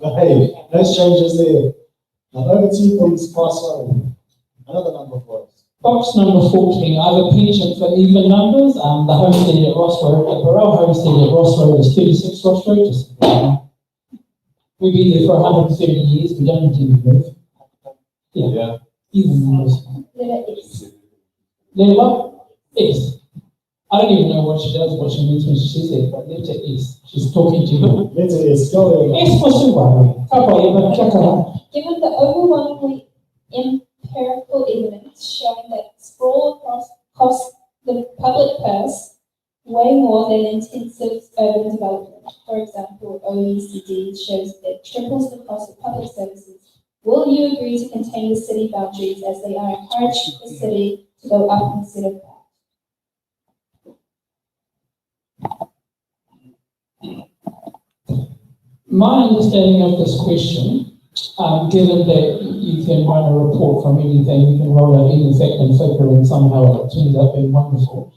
But hey, those changes there. Now over to you, please, pass on. Another number for us. Box number 14, I have a penchant for even numbers. The homestead at Ross Road, at Borell homestead at Ross Road is 36 Ross Road. Just, we've been there for 130 years, we don't intend to move. Yeah. Even numbers. Letter S. Letter what? S. I don't even know what she does, what she means when she says it, but letter S. She's talking to you. Letter S, go ahead. S for Suaree. Given the overwhelmingly empirical evidence showing that sprawl costs the public purse way more than intensive urban development. For example, OECD shows that triples the cost of public services. Will you agree to contain the city boundaries as they are encouraging the city to go up instead of down? My understanding of this question, given that you can run a report from anything, you can roll out any fact and figure, and somehow it turns out being wonderful.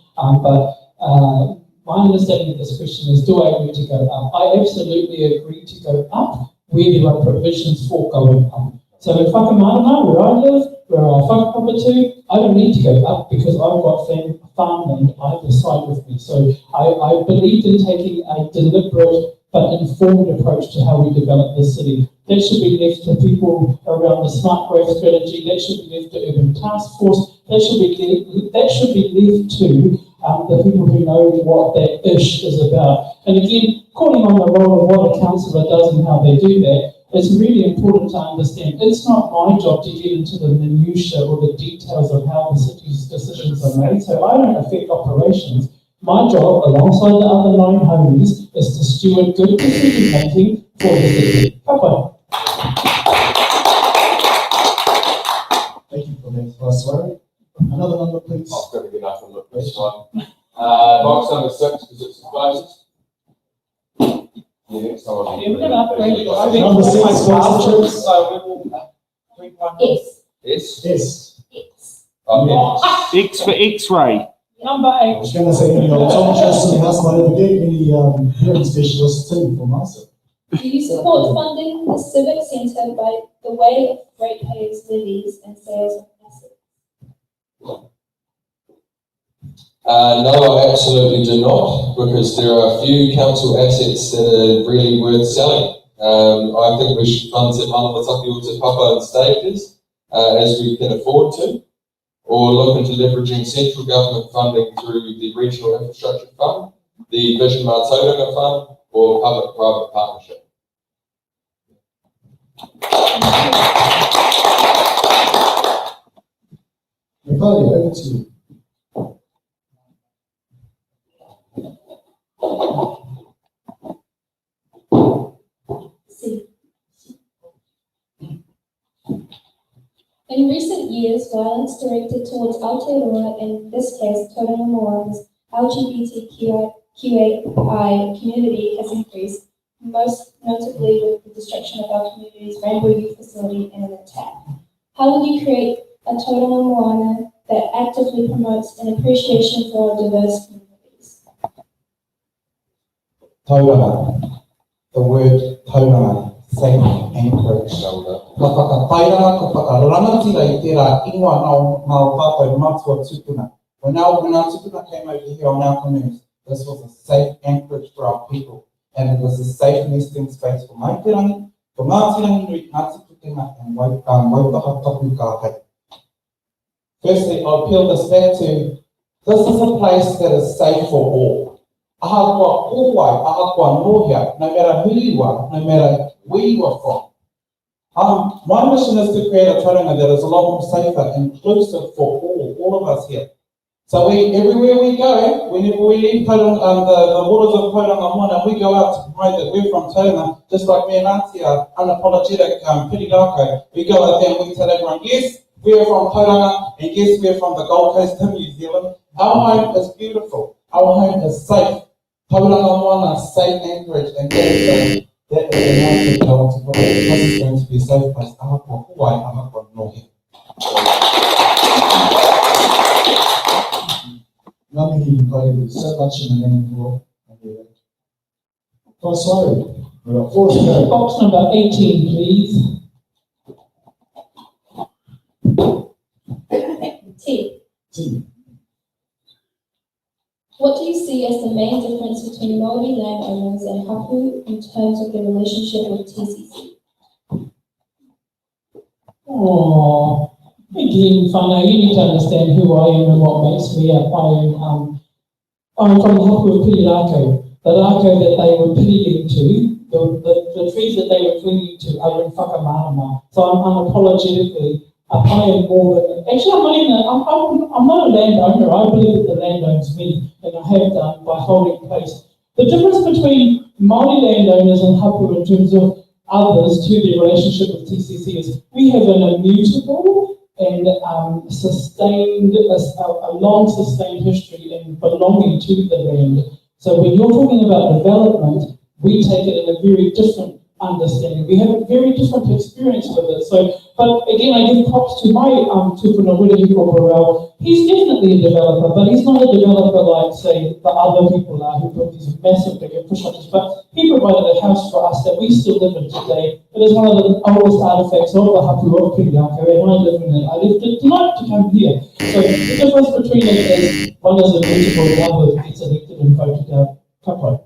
My understanding of this question is, do I agree to go up? I absolutely agree to go up where there are provisions for going up. So in Whakamarama, where I live, where I whakapapa to, I don't need to go up because I've got farmland either side of me. So I believed in taking a deliberate but informed approach to how we develop the city. That should be left to people around the smart growth strategy. That should be left to urban task force. That should be left to the people who know what that ish is about. And again, calling on the role of what a councillor does and how they do that, it's really important to understand. It's not my job to get into the minutiae or the details of how the city's decisions are made, so I don't affect operations. My job, alongside the other 9 homies, is to steward good decision making for the city. Papa. Thank you for that, Suaree. Another number, please. I've got to get up and look this one. Box number 6, because it's the closest. Yeah, someone. Number 6, concentrates. Yes. Yes? Yes. Yes. Okay. X for X-ray. Number I 8. was going to say any optometrists in the house might ever get any hearing specialists too from us. Do you support funding the Civic Centre by the way of ratepayers' levies and sales of assets? No, I absolutely do not, because there are a few council assets that are really worth selling. I think we should fund Te Manawataki o Te Papa in stages, as we can afford to, or look into leveraging central government funding through the Regional Infrastructure Fund, the Vision Tauranga Fund, or public-private partnership. Mikaere, over to you. In recent years, violence directed towards Aotearoa, in this case Tauranga Moana's LGBTQI community, has increased, most notably with the destruction of our community's Rainbow Youth Facility in an attack. How will you create a Tauranga Moana that actively promotes an appreciation for our diverse communities? Tauranga. The word tauranga, safe, anchorage. Ka whakatairanga, ka whakarangatira I tērā ingoa nā o tātou mātua tupuna. When our tupuna came over here on our canoes, this was a safe anchorage for our people. And it was a safe nesting space for Maitirangi, for Mātirangi Nui, Ngāti Pukenga, and Waitaha Tapu ka hei. Firstly, I'll peel this back to, this is a place that is safe for all. Ahakoa owai, ahakoa nohea, no matter who you are, no matter where you are from. My mission is to create a tauranga that is a lot more safer, inclusive for all of us here. So everywhere we go, whenever we leave Tauranga, the waters of Tauranga Moana, we go out to promote that we're from Tauranga, just like me and Auntie are unapologetic Pirirako. We go out there and we tell everyone, yes, we're from Tauranga, and yes, we're from the Gold Coast of New Zealand. Our home is beautiful. Our home is safe. Tauranga Moana, safe anchorage, and that is the announcement that I want to put out. This is going to be a safe place. Ahakoa Hawaii, ahakoa nohe. Ngamihi Mikaere, so much in the name of God. Sorry, we've got 4 to go. Box number 18, please. T. What do you see as the main difference between Māori landowners and hapu in terms of their relationship with TCC? Oh, again, whānau, you need to understand who I am and what makes me up. I'm from the hapu of Pirirako. The rako that they were pleading to, the trees that they were pleading to are in whakamarama. So I'm unapologetically, I am more than, actually I'm not a landowner. I believe that the land owns me, and I have done by holding place. The difference between Māori landowners and hapu in terms of others to their relationship with TCC is we have an immutable and sustained, a long sustained history in belonging to the land. So when you're talking about development, we take it in a very different understanding. We have a very different experience with it. So, but again, I give props to my tupuna Borell. He's definitely a developer, but he's not a developer like, say, the other people are who put these massive big infrastructures. But he provided a house for us that we still live in today. It is one of the oldest artifacts of the hapu of Piriaka, and I live in it. I lived it tonight to come here. So the difference between it is one is a beautiful, one that gets elected and voted out. Kapai.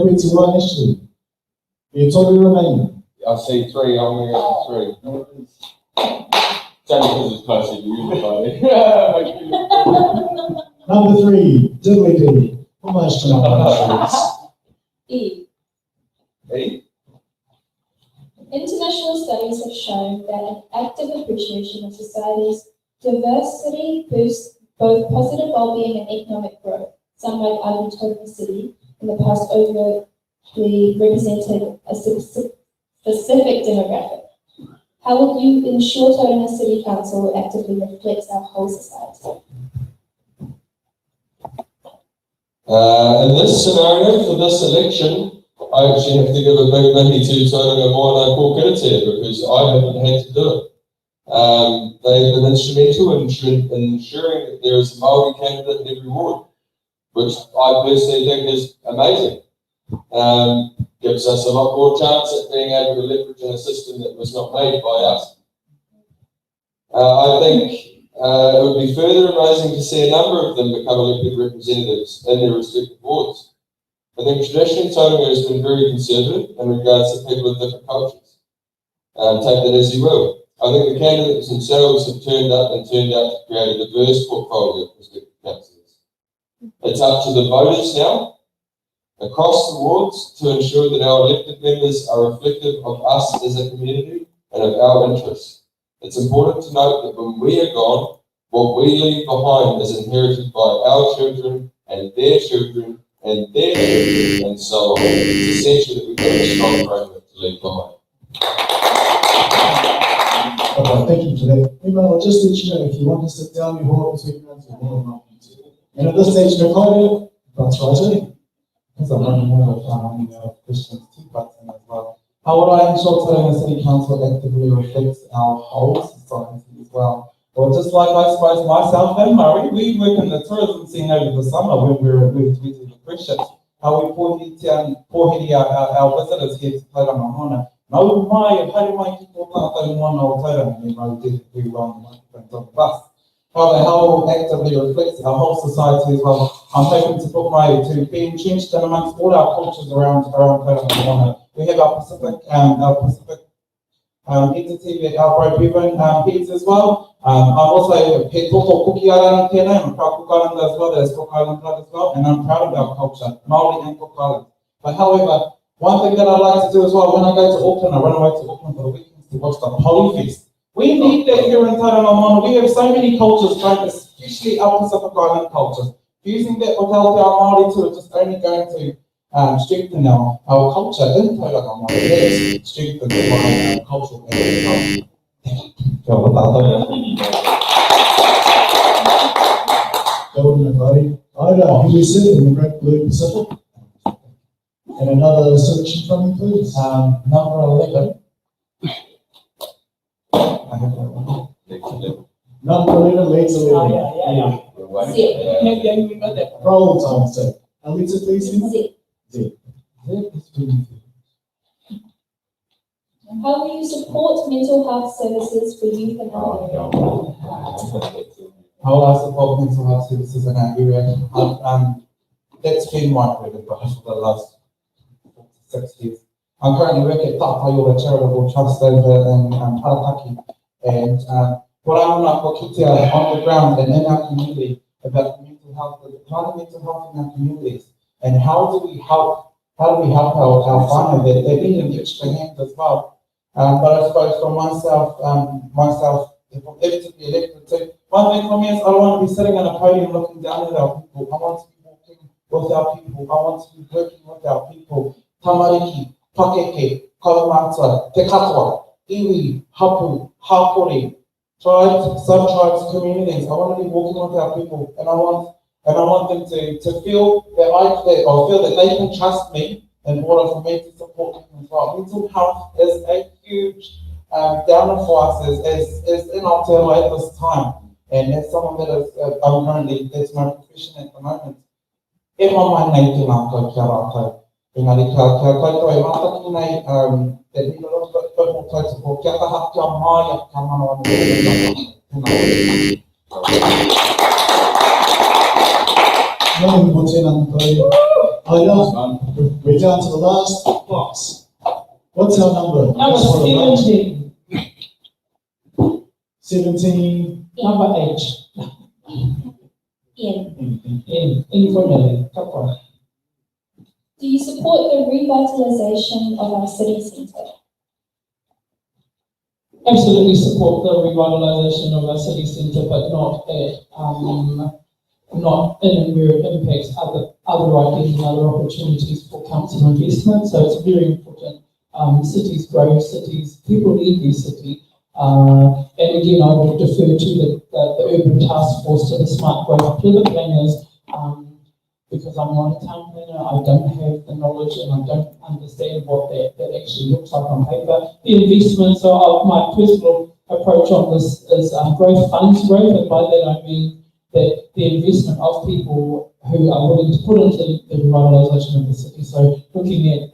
It's one issue. It's all remain. I see three, I'm going to go for three. It's only because it's closer to you, buddy. Number 3, diddly-dee. Almost to my E. Hey? International studies have shown that an active appreciation of society's diversity boosts both positive well-being and economic growth. Some might argue Tauranga City in the past overtly represented a specific demographic. How would you ensure Tauranga City Council actively reflects our whole society? In this scenario, for this election, I actually have to give a big mihi to Tauranga Moana Kōkiritea because I haven't had to do it. They've been instrumental in ensuring that there is a Māori candidate in every ward, which I personally think is amazing. Gives us a lot more chance at being able to leverage in a system that was not made by us. I think it would be further amazing to see a number of them become elected representatives in their respective wards. I think traditionally Tauranga has been very conservative in regards to people of different cultures. Take that as you will. I think the candidates themselves have turned out to create a diverse portfolio of prospective councillors. It's up to the voters now, across the wards, to ensure that our elected members are reflective of us as a community and of our interests. It's important to note that when we are gone, what we leave behind is inherited by our children and their children and their children and so on. It's essential that we've got a strong framework to leave behind. Okay, thank you for that. Emme, I'll just let you know, if you want to sit down, you're welcome to, you're more than welcome to. And at this stage, Mikaere, that's right. Because I'm running out of questions to button as well. How would I ensure Tauranga City Council actively reflects our whole society as well? Well, just like I suppose myself and Murray, we work in the tourism scene over the summer when we do the questions. How we pohiri our visitors here to Tauranga Moana. Nau mai, haere mai ki tō tātou moana o Tauranga, and Murray did it very well on the microphones on the bus. How actively reflects our whole society as well. I'm hoping to put my to be entrenched in amongst all our cultures around Tauranga Moana. We have our Pacific entity, our Pro-Bevan heads as well. I'm also he tōtō Kukiarani tēnei, I'm a proud Cook Islander as well, there's Cook Island blood as well, and I'm proud of our culture, Māori and Cook Island. But however, one thing that I like to do as well, when I go to Auckland, I run away to Auckland for the weekends to watch the Polyfest. We need that here in Tauranga Moana. We have so many cultures, especially our Pacific Island cultures. Fusing that with Aotearoa Māori too is just only going to strengthen our culture in Tauranga Moana. That's strengthened my cultural heritage. Hillis in the Great Blue Pacific. And another selection from you, please. Number 11. I have that one. Number 11, leads 11. Z. Roll time, so. Alita, please. Z. Z. How will you support mental health services for youth in our area? How will I support mental health services in our area? That's been my bread and butter for the last 6 years. I'm currently working at Tauranga Charitable Trust over in Parataki, and what I want to keep on the ground and in our community about mental health, mental health in our communities, and how do we help our whānau that they need an extra hand as well. But I suppose for myself, if I'm ever to be elected too, one thing for me is I don't want to be sitting on a podium looking down at our people. I want to be walking with our people. I want to be working with our people. Tamariki, Pakeke, Kalamata, Te Katoa, Iwi, Hapu, Hapori, tribes, sub-tribes, communities. I want to be walking with our people, and I want And I want them to feel that feel that they can trust me in order for me to support them as well. Mental health is a huge downer for us as in Aotearoa at this time. And as someone that is, currently, that's my profession at the moment. E mama nei te mātou kia rātou. Engari kia koutou e mātaki nei, that need a little bit more time support. Kia taha kia mai, kia manawa nei. Morning, we're down to the last box. What's our number? Number 17. 17. Number H. In for Nelly. Do you support the revitalisation of our city centre? Absolutely support the revitalisation of our city centre, but not where it impacts other ideas and other opportunities for council investment. So it's very important. Cities grow, people need their city. And again, I would defer to the urban task force, to the smart growth, to the planners, because I'm not a town planner. I don't have the knowledge and I don't understand what that actually looks like on paper. The investment, so my personal approach on this is growth funds growth, and by that I mean that the investment of people who are willing to put into the revitalisation of the city. So looking at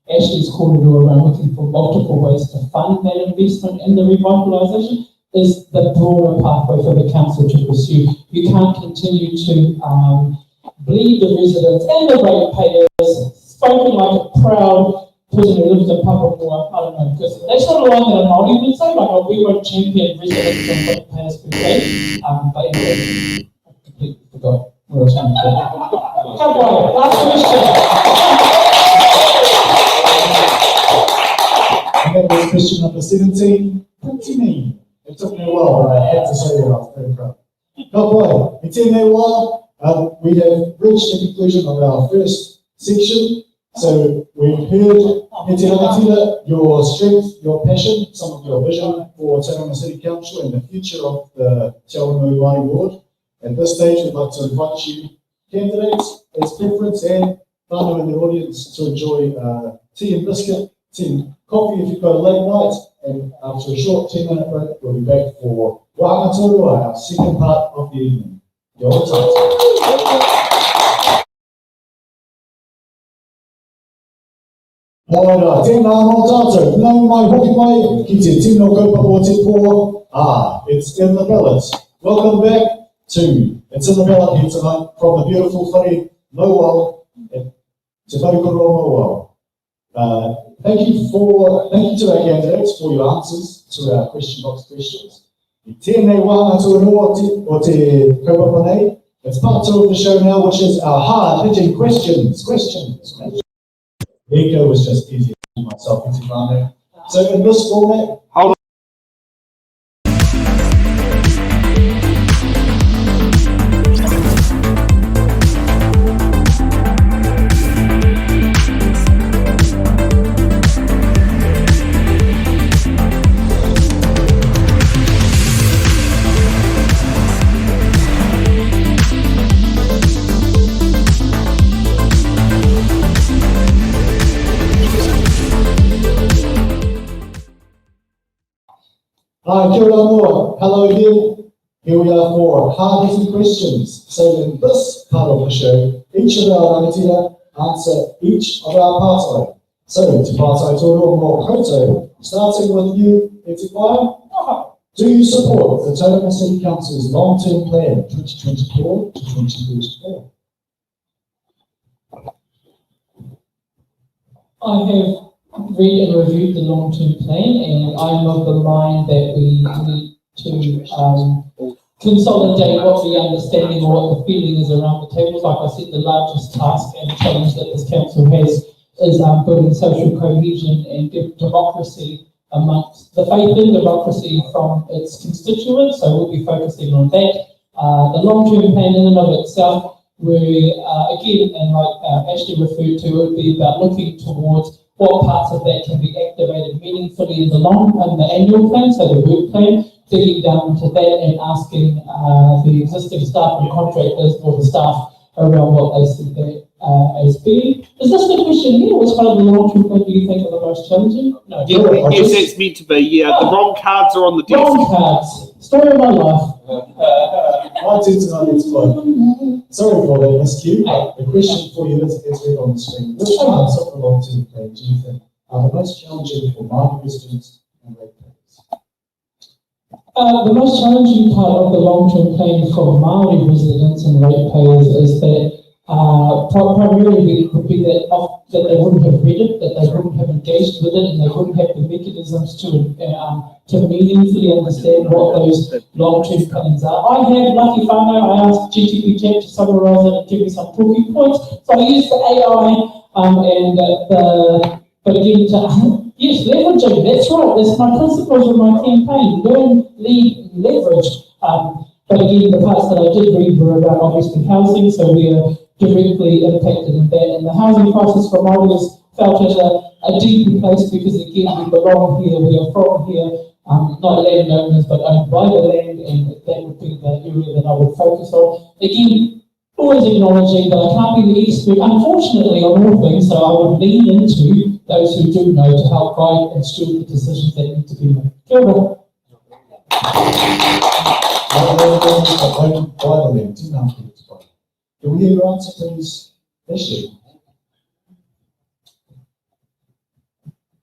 Ashley's corridor around looking for multiple ways to fund that investment in the revitalisation is the broader pathway for the council to pursue. You can't continue to bleed the residents and the ratepayers, spoken like a proud person who lives in Papua. I don't know, because that's not a line that a Māori would say, like, oh, we won't champion residents and ratepayers per se. But anyway, I completely forgot what I was saying. Come on, last question. And that was question number 17. Pretty mean. It took me a while, but I had to say it. I was very proud. Ka pai, e tēnei wā, we have reached the conclusion of our first section. So we've heard, he te rangatira, your strength, your passion, some of your vision for Tauranga City Council and the future of the Te Awanui ward. At this stage, we'd like to invite you, candidates, as preference, and whānau in the audience to enjoy tea and biscuit, tea and coffee if you've got a late night, and after a short 10-minute break, we'll be back for Wāngatorua, our second part of the evening. Kia ora tātou. Haere, tēnā mō tātou, nau mai hoki mai, ki te tino kaupapa o te pō. It's in the ballot. Welcome back to It's in the Ballot here tonight from the beautiful whare Mauao, Te Wharekoroa Mauao. Thank you to our candidates for your answers to our question box questions. I tēnei wāngatua o te kaupapa nei. It's part 2 of the show now, which is our hard-hitting questions. Echo was just easier for myself and Tifano. So in this format, hi, kia ora noa. Hello again. Here we are for hard-hitting questions. So in this part of the show, each of our rangatira answer each of our pātai. So, te pātai tōrua mō koutou, starting with you, e te whāia. Do you support the Tauranga City Council's long-term plan, 2024 to 2034? I have read and reviewed the long-term plan, and I'm of the mind that we need to consolidate what the understanding or what the feeling is around the tables. Like I said, the largest task and challenge that this council has is building social cohesion and democracy amongst the faith in democracy from its constituents. So we'll be focusing on that. The long-term plan in and of itself, we again, and like Ashley referred to, would be about looking towards what parts of that can be activated meaningfully in the annual plan, so the work plan, digging down to that and asking the existing staff and contractors or the staff around what they see that as being. Is this the question here? Which part of the long-term plan do you think are the most challenging? No. Yes, it's meant to be. Yeah, the wrong cards are on the desk. Wrong cards. Story of my life. I did tonight, it's fine. Sorry for that miscue, but the question for you is read on the screen. Which parts of the long-term plan do you think are the most challenging for Māori residents and ratepayers? The most challenging part of the long-term plan for Māori residents and ratepayers is that primarily would be that they wouldn't have read it, that they wouldn't have engaged with it, and they wouldn't have the mechanisms to meaningfully understand what those long-term plans are. I have lucky whānau, I asked GTP Chat to summarise it and give me some talking points, so I used the AI but again, yes, leveraging, that's right, that's my principles of my campaign, learn, lead, leverage. But again, the parts that I did read were about obviously housing, so we are directly impacted in that. And the housing crisis for Māori is felt at a deeper place because again, we belong here, we are from here, not landowners, but owned by the land, and that would be the area that I would focus on. Again, always acknowledging that I can't be the expert, unfortunately, on all things, so I would lean into those who do know to help guide and steward the decisions that need to be made. Kia ora. Do we hear your answer to this issue?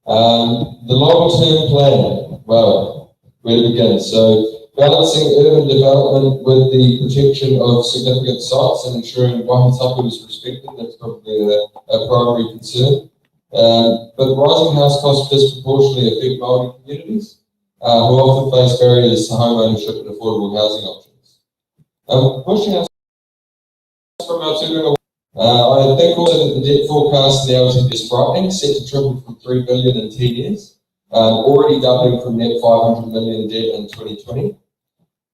The long-term plan, well, where to begin? So, balancing urban development with the protection of significant sites and ensuring wahitaka is respected, that's probably a primary concern. But rising house costs disproportionately affect Māori communities, who often face barriers to home ownership and affordable housing options. Pushing us from our Tauranga, I think also that the debt forecast in the LTP is frightening, set to triple from 3 billion in 10 years, already doubling from net 500 million debt in 2020.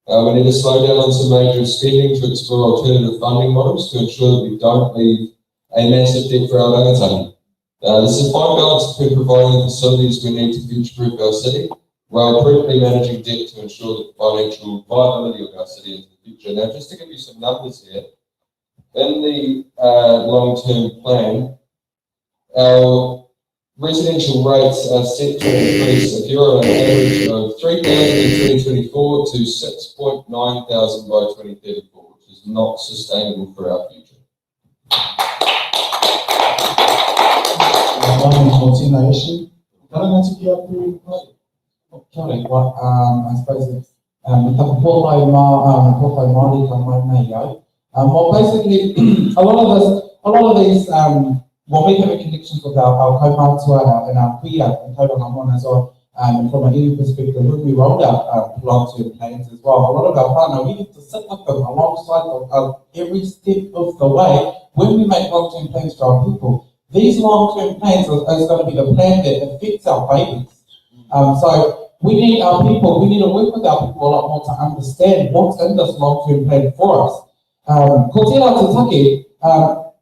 We need to slow down on some major spending to explore alternative funding models to ensure that we don't leave a massive debt for our rangatahi. This is a fine balance between providing the facilities we need to future-proof our city, while prudently managing debt to ensure the financial viability of our city into the future. Now, just to give you some numbers here, in the long-term plan, our residential rates are set to increase, if you're on an average of 3,000 in 2024 to 6,900 by 2034, which is not sustainable for our future. I suppose it's well, basically, a lot of these, well, we have a connection with our kaumātua and our kuia and Tauranga Moana as well. And from an iwi perspective, when we rolled out long-term plans as well, a lot of our whānau, we need to sit with them alongside of every step of the way when we make long-term plans for our people. These long-term plans is going to be the plan that affects our babies. So we need our people, we need to work with our people a lot more to understand what's in this long-term plan for us. Ko tērā te take,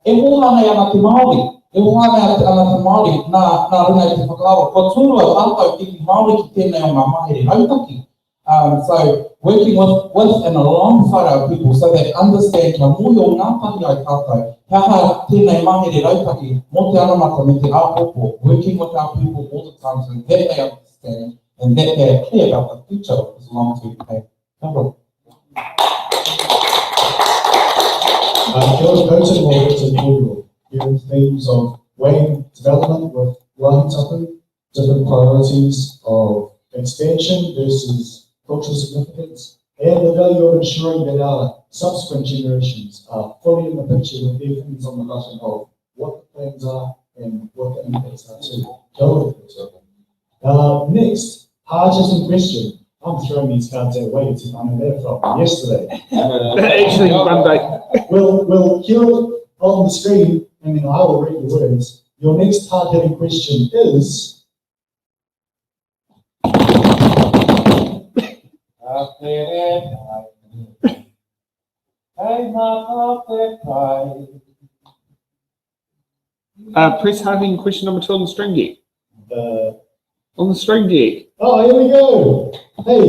e mohana ana te Māori, e mohana ana te Māori nā runga i te whakaaro. Ko tūrua tātou te Māori ki tēnei o ngā mahere autaki. So working with and alongside our people so they understand ka mui o ngā pahi ai tātou, haha tēnei mahere autaki, mo te anamata me te āpopo, working with our people all the time so that they understand and that they are clear about the future of this long-term plan. Here themes of weighing development with wahitaka, different priorities of expansion versus cultural significance, and the value of ensuring that our subsequent generations are fully in the picture with their fingers on the button of what the plans are and what the impacts are too. Next, hardest question. I'm throwing these cards out way to find that from yesterday. Actually, Monday. We'll hear it on the screen, and then I will read the words. Your next hard-hitting question is... Press hard-hitting question number 2 on the string deck. On the string deck. Oh, here we go. Hey,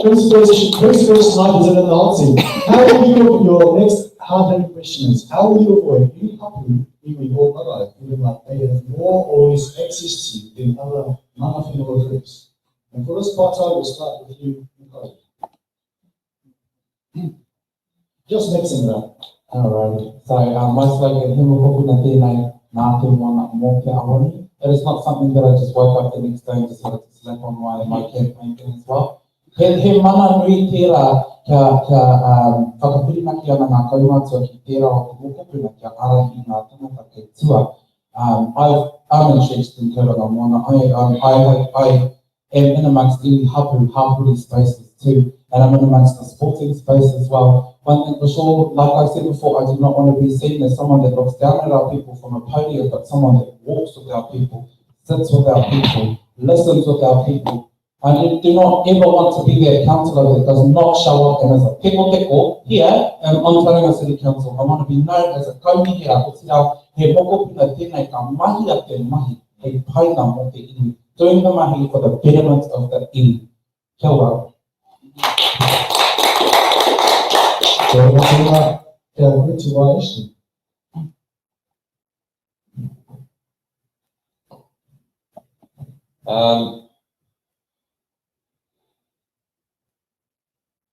Whose first night is it at the hot seat? How will you, your next hard-hitting question is, how will you avoid any hapu, iwi or marae, feeling like they have more or less access to you than other mana whenua groups? And for this part, I will start with you, Mikaere. Just mixing it up. Alright, so my slogan, he mokopu na tēnei, nā te moana mō te Awanui. It is not something that I just woke up the next day and decided to slap on my campaign thing as well. He mana nui tērā kia whakawhirinaki ana ngā kaumātua ki tērā o te mokopuna kia arahi ngā tangata kei tua. I'm entrenched in Tauranga moana. I am in amongst any hapuri spaces too, and I'm in amongst the sporting space as well. One thing for sure, like I said before, I do not want to be seen as someone that looks down at our people from a podium, but someone that walks with our people, sits with our people, listens with our people. I do not ever want to be that councillor that does not show up and as a peko here on Tauranga City Council. I want to be known as a kaumihira, ko tira he mokopuna tēnei ka mahi a te mahi, he paina mo te iwi, doing the mahi for the betterment of the iwi. Kia ora. Kia ora, kia ora, Ashley.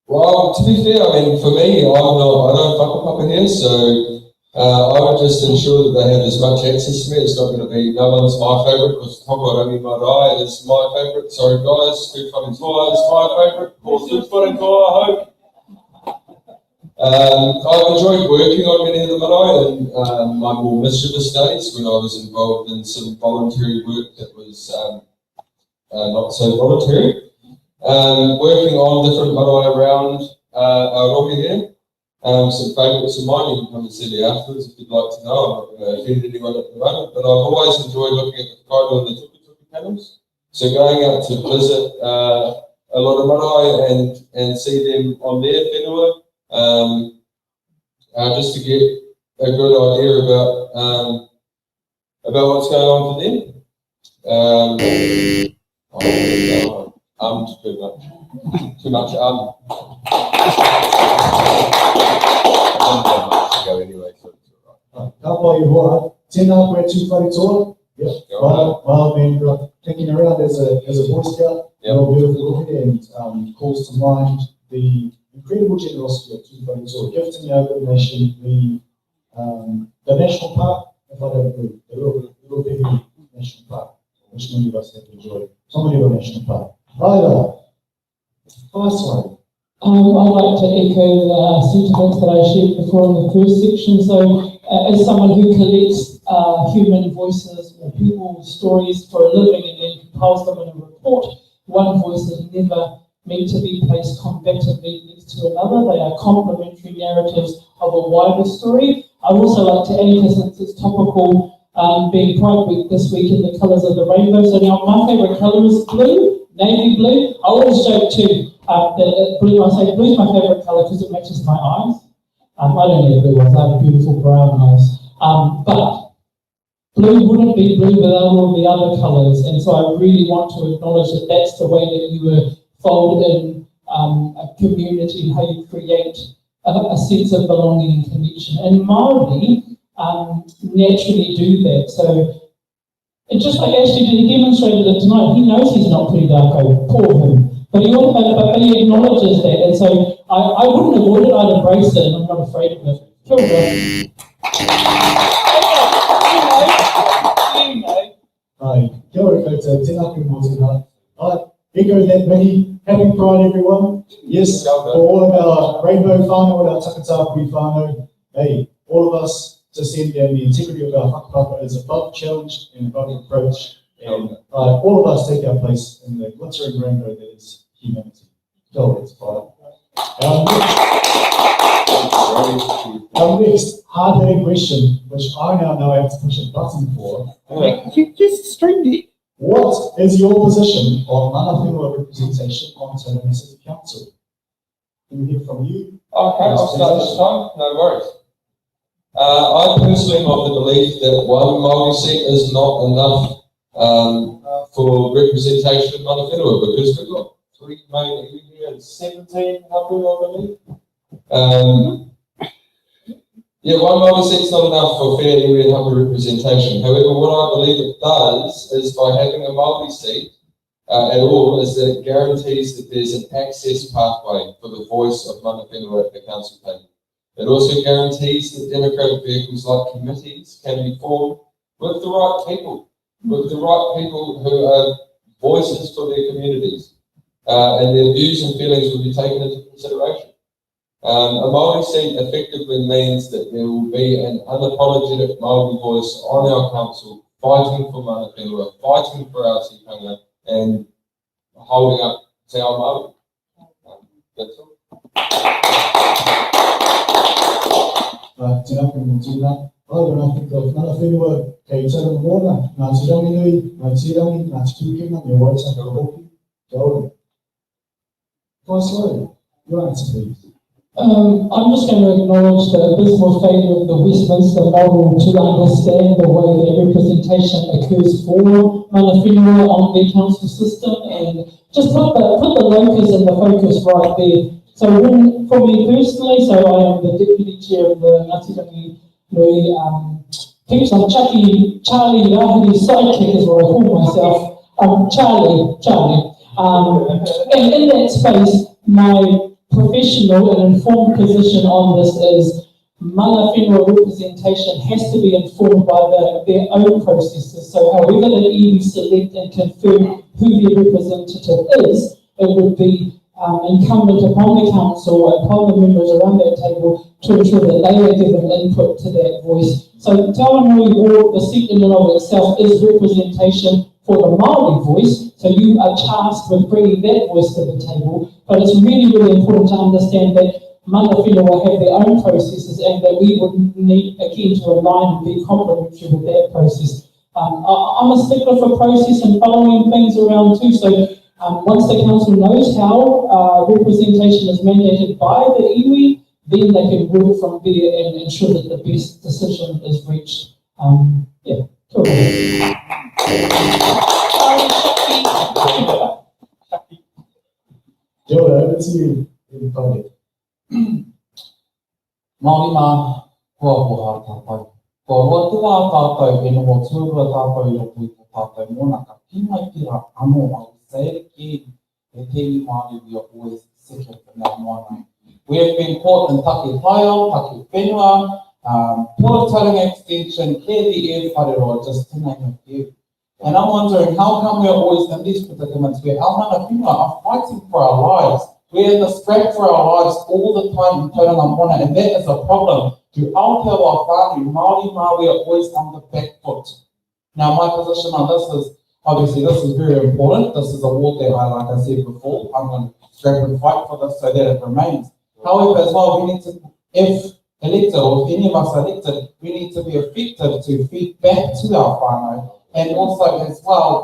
Well, to be fair, I mean, for me, I don't whakapapa here, so I would just ensure that they have as much access to me. It's not going to be, no one's my favourite, because Hollander Marae is my favourite. Sorry guys, Good Fucking Toa is my favourite. Of course, Good Fucking Toa, I hope. I've enjoyed working on many of the marae in my more mischievous days when I was involved in some voluntary work that was not so voluntary. Working on different marae around our rohi here. Some favourites of mine, you can come and see me afterwards if you'd like to know. I'm not going to offend anyone at the moment, but I've always enjoyed looking at the kaido and the tuki panels. So going out to visit a lot of marae and see them on their whenua, just to get a good idea about what's going on for them. Too much. Go anyway, so it's all right. Ka pai hoa, tēnā koe tūwhare toa. Yep. Well, man, thinking around as a Boy Scout, you're beautiful looking, and calls to mind the incredible generosity of tūwhare toa, gifting our good nation the national park, if I don't believe, the little baby national park, which many of us have enjoyed. Somebody of a national park. Right, Suaree. I'd like to echo the sentiments that I shared before in the first section. So, as someone who collects human voices or people's stories for a living and then compiles them in a report, one voice is never meant to be placed combatively next to another. They are complementary narratives of a wider story. I'd also like to add, since it's topical, being Pride Week this week in the colours of the rainbow. So now my favourite colour is blue, navy blue. I always joke too. Blue, I say blue is my favourite colour because it matches my eyes. I don't need blue ones, I have beautiful brown eyes. But blue wouldn't be blue without all the other colours, and so I really want to acknowledge that that's the way that you were folded in a community, how you create a sense of belonging and connection. And Māori naturally do that. So, and just like Ashley did, he demonstrated it tonight. He knows he's not pretty dark, poor him. But he acknowledges that, and so I wouldn't avoid it, I'd embrace it, and I'm not afraid of it. Kia ora. Hi, kia ora koutou, tēnā koe mō tēnā. I echo that many, happy Pride everyone. Yes, for all of our rainbow whānau and our takatapui whānau, hey, all of us to send down the integrity of our whakapapa is above challenge and above reproach. And all of us take our place in the glittering rainbow that is humanity. Go, it's fine. Our next hard-hitting question, which I now know I have to push a button for. You just streamed it. What is your position on mana whenua representation on Tauranga City Council? Can we hear from you? Okay, I'll start this time, no worries. I personally am of the belief that one Māori seat is not enough for representation of mana whenua, because we've got 3 main iwi and 17 hapu, I believe. Yeah, one Māori seat's not enough for fair iwi and hapu representation. However, what I believe it does is by having a Māori seat at all is that it guarantees that there's an access pathway for the voice of mana whenua at the council table. It also guarantees that democratic vehicles like committees can be formed with the right people who are voices for their communities, and their views and feelings will be taken into consideration. A Māori seat effectively means that there will be an unapologetic Māori voice on our council, fighting for mana whenua, fighting for our tikanga, and holding up te ao Māori. That's all. Tēnā koutou tūna. When I think of mana whenua kei tauranga mōna, ngā tirangi nui, ngā tirangi, ngā tukukenga, me waitaka hoki, kia ora. Suaree, your answer please. I'm just going to acknowledge the abysmal failure of the Westminster model to understand the way that representation occurs for mana whenua on the council system, and just put the locus and the focus right there. So for me personally, so I am the deputy chair of the Ngāti Rangi Heaps of Charlie Rahiri sidekick is what I call myself. Charlie. And in that space, my professional and informed position on this is mana whenua representation has to be informed by their own processes. So however the iwi select and confirm who their representative is, it would be incumbent upon the council, upon the members around that table to ensure that they are given input to that voice. So Te Awanui Ward, the seat in and of itself is representation for the Māori voice, so you are tasked with bringing that voice to the table, but it's really, really important to understand that mana whenua have their own processes and that we would need, again, to align and be complementary with that process. I'm a stickler for process and following things around too, so once the council knows how representation is mandated by the iwi, then they can work from there and ensure that the best decision is reached. Cool. Joe, over to you. Everybody. Māori mā, kua poha tātou. Ko rotua tātou, e noho tūrua tātou i roto i tātou mōna, ka pina pira anō au say ki e te Māori, we are always second in that moana. We have been caught in Taki Taio, Taki Whenua, Port Tauranga Extension, KDF, Whareroa, just to name a few. And I'm wondering, how come we're always in these predicaments where our mana whenua are fighting for our lives? We're in the scrap for our lives all the time in Tauranga Moana, and that is a problem. To Aotearoa whānui, Māori mā, we are always on the back foot. Now, my position on this is, obviously, this is very important. This is a war that like I said before, I'm going to scrap and fight for this so that it remains. However, as well, we need to, if elected, or if any of us are elected, we need to be effective to feed back to our whānau. And also as well,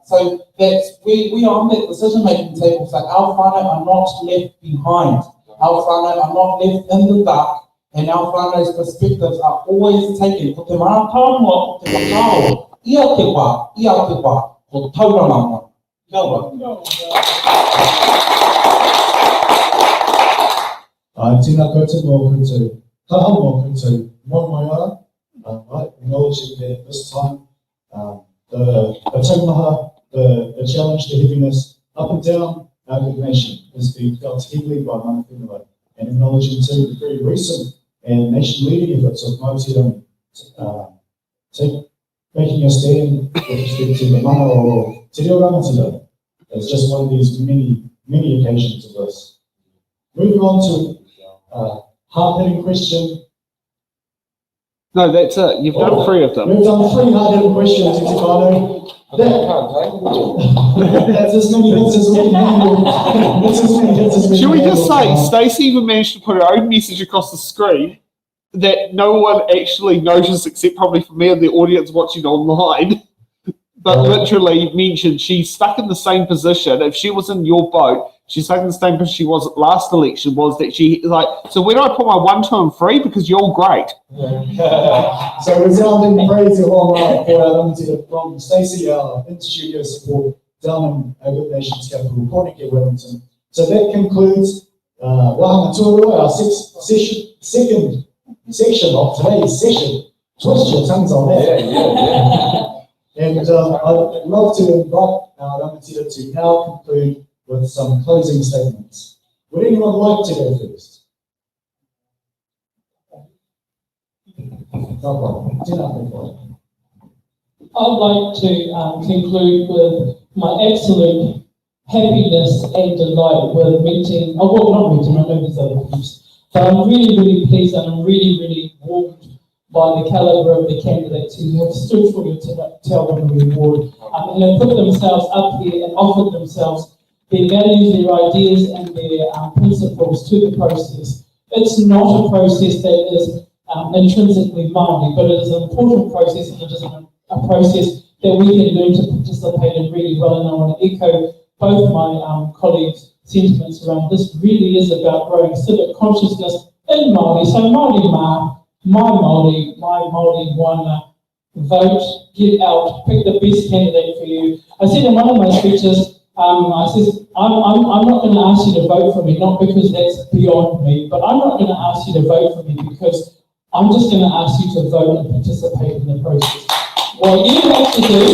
so that's we are on that decision-making table, so our whānau are not left behind. Our whānau are not left in the dark, and our whānau's perspectives are always taken. Ko te mana tāmua, ko te whakao, ia te wā, ko Tauranga Moana. Kia ora. Tēnā koutou mō koutou, taha mō koutou, mō mai ara, right, acknowledging that this time, the taumaha, the challenge, the heaviness, up and down our good nation is being felt heavily by mana whenua, and acknowledging too the very recent and nation-leading efforts of Māori making a stand with respect to the mana o Te Reo Rangatira. It's just one of these many occasions of this. Moving on to hard-hitting question. No, that's it. You've done 3 of them. We've done 3 hard-hitting questions, Tikano. That's as many hits as we can handle. Should we just say, Stacey even managed to put her own message across the screen that no one actually noticed except probably for me and the audience watching online, but literally mentioned she's stuck in the same position. If she was in your boat, she's stuck in the same position she was at last election, was that she, like, so where do I put my 1, 2 and 3? Because you're all great. So resounding praise of online for our from Stacey, our in-studio support down in our nation's capital, Pornic, Wellington. So that concludes Wahanga Tuarua, our second section of today's session. Twist your tongues on that. And I'd love to invite our rangatira to now conclude with some closing statements. Would anyone like to go first? No problem. I'd like to conclude with my absolute happiness and delight with meeting, I know these other groups, but I'm really, really pleased and I'm really, really warmed by the calibre of the candidates who have stood for your Tauranga award and have put themselves up here and offered themselves their values, their ideas and their principles to the process. It's not a process that is intrinsically Māori, but it is an important process and it is a process that we can learn to participate in really well. And I want to echo both my colleagues' sentiments around this. Really is about growing civic consciousness in Māori. So Māori mā, my Māori wana, vote, get out, pick the best candidate for you. I said in one of my speeches, I said, I'm not going to ask you to vote for me, not because that's beyond me, but I'm not going to ask you to vote for me because I'm just going to ask you to vote and participate in the process. What you have to do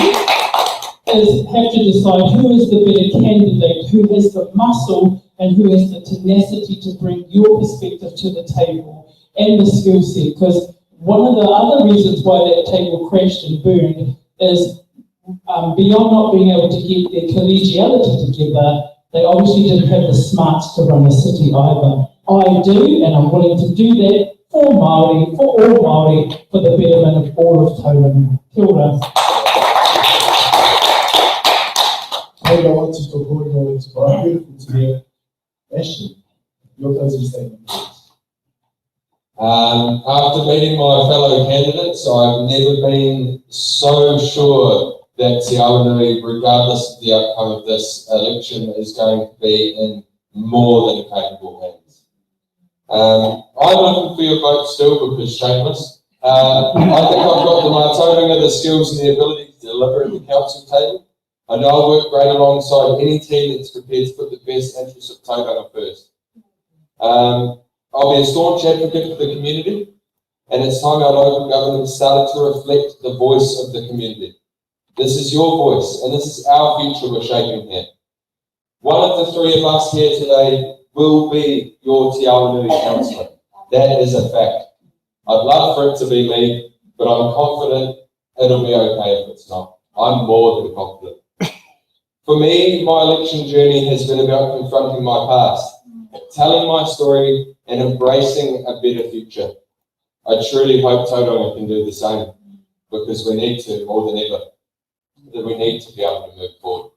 is have to decide who is the better candidate, who has the muscle and who has the tenacity to bring your perspective to the table and the skill set. Because one of the other reasons why that table crashed and burned is beyond not being able to get their collegiality together, they obviously didn't have the smarts to run a city either. I do, and I'm willing to do that for Māori, for all Māori, for the betterment of all of Tauranga. Kia ora. Beautiful to hear. Ashley, your closing statement, please. After meeting my fellow candidates, I've never been so sure that Te Awanui, regardless of the outcome of this election, is going to be in more than capable hands. I'm looking for your vote still because shameless. I think I've got the Tauranga, the skills and the ability to deliver at the council table. I know I work great alongside any team that's prepared to put the best interests of Tauranga first. I'll be a staunch advocate for the community, and it's time our local government started to reflect the voice of the community. This is your voice, and this is our future we're shaping here. One of the three of us here today will be your Te Awanui councillor. That is a fact. I'd love for it to be me, but I'm confident it'll be okay if it's not. I'm more than confident. For me, my election journey has been about confronting my past, telling my story and embracing a better future. I truly hope Tauranga can do the same, because we need to more than ever. That we need to be able to move forward.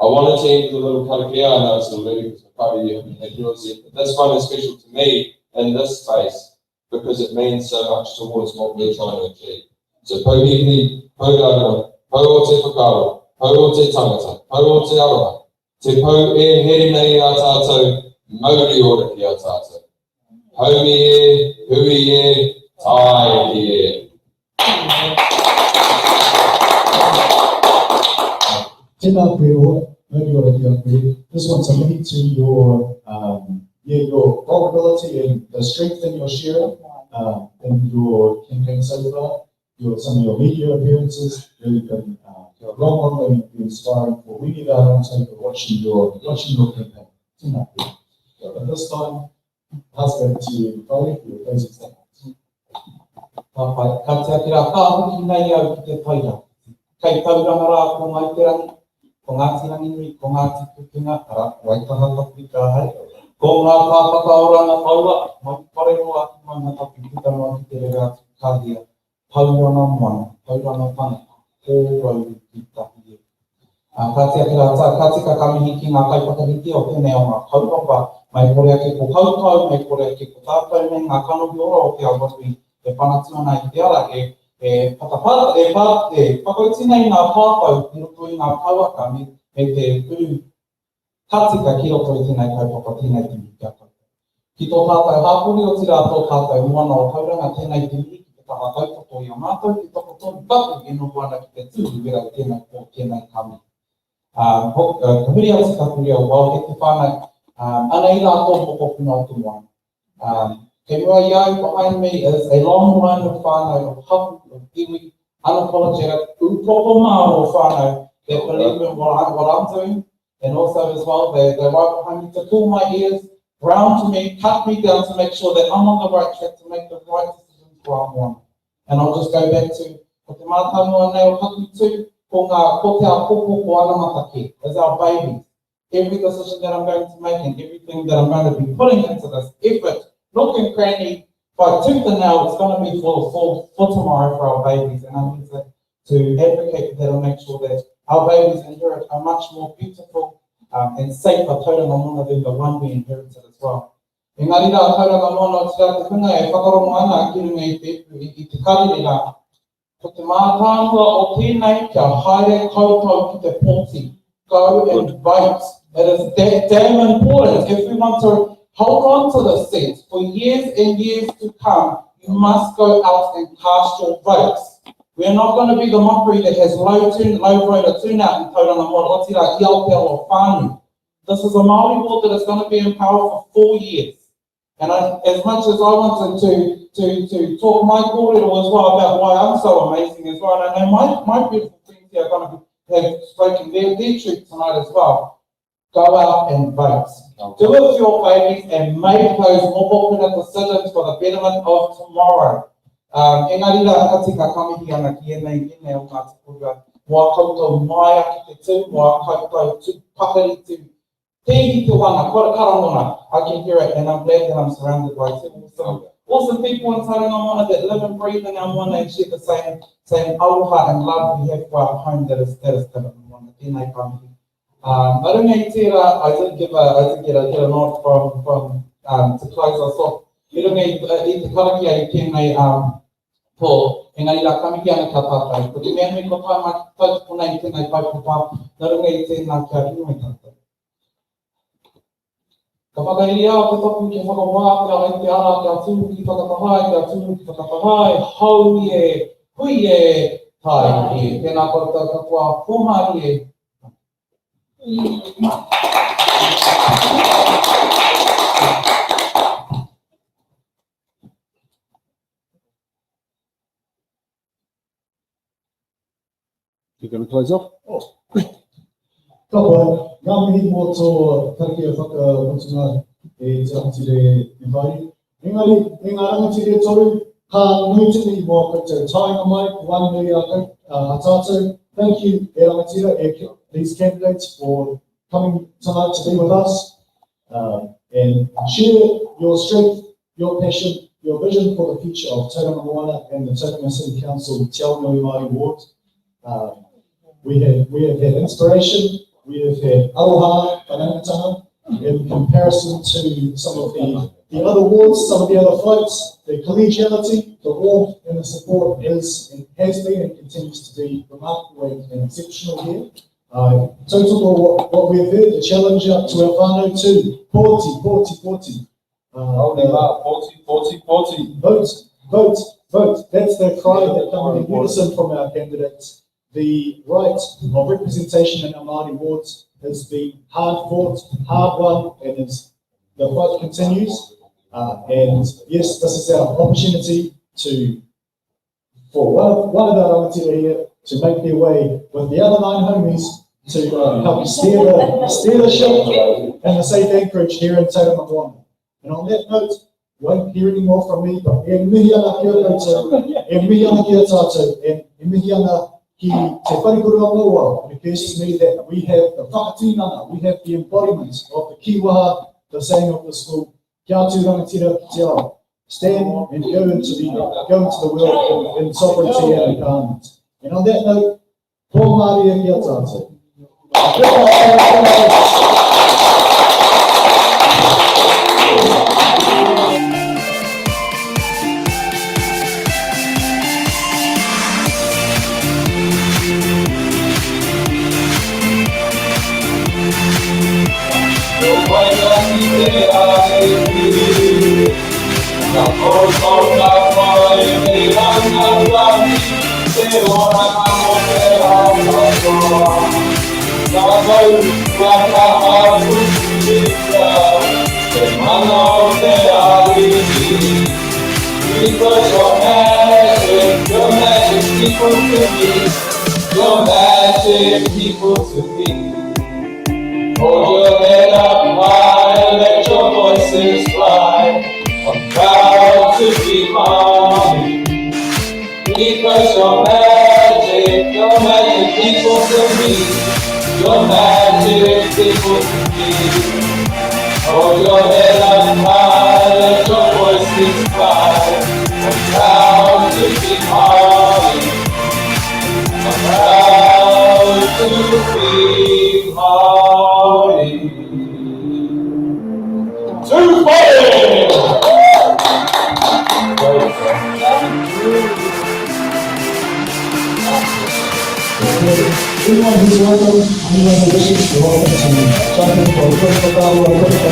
I wanted to end with a little karakia. I know it's a little because probably you haven't had yours yet, but this one is special to me in this space because it means so much towards what we're trying to achieve. So pauhihini, paugaroa, pau o te whakaro, pau o te tangata, pau o te aroha, te pau e here nei a tātou, mauri ora ki a tātou. Haumi e, hui e, tai e. Tēnā koe mauri ora ki a koe. This one's a link to your vulnerability and the strength in your sharing in your campaign so far. Some of your media appearances really been a role model and been inspiring for many of our for watching your campaign. Tēnā koe. At this time, pass back to Brody for your closing statement. Ka te akira kāhuki nei au ki te taira. Kei tauranga rā ko mai te rangi, ko ngā tirangi nui, ko ngā tikukinga, ara, waitaha tapu ka hei. Ko ngā tāpaka oranga paura, mai parehoa ki mai matapu kitanoa ki te rere atu kāhia. Paurana moana, paurana tangata, kōrau ki tahi e. Ka te akira tā, ka tika kamihi ki ngā kaipakahiki o tēnei o ngā kaupapa, mai kore ake ko hautau, mai kore ake ko tātou, me ngā kanohi ora o te Awanui. E whanatua nei te ara e whakauti nei ngā pāpau ki roto i ngā pauaka me te pū katika ki roto i tēnei kaupapa tēnei timi kia koutou. Ki tō tātou hāpuri o tira tō tātou moana o Tauranga tēnei timi ki te taha tautato i o mātou ki toko tōni paku e noho ana ki te tūru wera i tēnei kami. huri au te kapuri au wau, he te whānau, ana I rātou moko puna o tumoana. Kei mua iau, behind me is a long line of whānau, of hapu, of iwi, unapologetic, upoko māro whānau that believe in what I'm doing, and also as well, they're right behind me to pull my ears, round to me, cut me down to make sure that I'm on the right track to make the right decisions for I'm one. And I'll just go back to, ko te mātanua nei o haku tū, ko te a koko ko anamatake, as our babies. Every decision that I'm going to make and everything that I'm going to be putting into this effort, look and cranny, by tooth and nail, it's going to be for tomorrow for our babies. And I need to advocate for that and make sure that our babies inherit a much more beautiful and safer tauranga moana than the one we inherited as well. Engari rā tauranga moana o te rā te hunga e whakarongo ana ki runga I te karirera. Ko te mātāngua o tēnei kia haere koutou ki te pōti. Go and vote. It is that damn important. If we want to hold on to this seat for years and years to come, you must go out and cast your votes. We're not going to be the mockery that has low voter turnout in Tauranga Moana, o te rā I Aotearoa whānau. This is a Māori board that is going to be in power for 4 years. And as much as I wanted to talk my kōrero as well about why I'm so amazing as well, and I know my beautiful friends here are going to have spoken their truth tonight as well. Go out and vote. Do it for your babies and make those more popular decisions for the betterment of tomorrow. Engari rā hati ka kamihi ana ki enei o ngā tukura. Moa koutou mai aki te tū, moa koutou tū pakari tū. Tēhi te wana, kora karamona. I can hear it and I'm glad that I'm surrounded by awesome people in Tauranga Moana that live and breathe in our moana and share the same aloha and love we have for our home that is Tauranga Moana. Tēnei kamihi. Marunga I tērā, I did get a nod from to close us off. Marunga I te karakia I tēnei pō, engari rā kamihi ana ka tātou. Ko te mea nui ko tai mai tautupuna I tēnei paupapa, marunga I tēnā kia rino I tātou. Ka whakairi au te toku ki whakawā, kia ai te ara, kia tūru ki whakatahai, kia tūru ki whakatahai, hau e, hui e, tai e. Tēnā koutou ka kua pōmari e. You're going to close off? Ka pai, ngā mihi mō tō tarakia whakaputunga e te rangatire e whai. Engari, e ngā rangatire toru, ka nui tini mō koutou tainga mai, ko wānui a tātou. Thank you, e rangatire, these candidates for coming tonight to be with us and share your strength, your passion, your vision for the future of Tauranga Moana and the Tauranga City Council Te Awanui Māori Ward. We have had inspiration, we have had aloha, whanangatanga, in comparison to some of the other wards, some of the other folks. The collegiality, the warmth and the support is and has been and continues to be remarkable and exceptional here. Total what we have heard, the challenge up to our whānau too. Pōti. Vote. That's the cry that comes in unison from our candidates. The right of representation in our Māori wards has been hard fought, hard won, and the fight continues. And yes, this is our opportunity for one of our rangatira here to make their way with the other 9 homies to help steer the ship and the safe anchorage here in Tauranga Moana. And on that note, won't hear any more from me, but e mihi ana kia koutou, e mihi ana kia tātou, and e mihi ana ki te wharikura noa. It occurs to me that we have the whakatīnanga, we have the embodiment of the kiwaha, the saying of the school, kia atu rangatira te ao. Stand and go into the world in sovereignty and empowerment. And on that note, pō Māori e kia tātou. Because you're magic people to me. You're magic people to me. Hold your head up high, let your voices fly. I'm proud to be mommy. Because you're magic people to me. You're magic people to me. Hold your head up high, let your voices fly. I'm proud to be mommy. I'm proud to be mommy. Too funny! Anyone who's welcome, anyone who wishes, you're welcome to jump in for a quick photo or a quick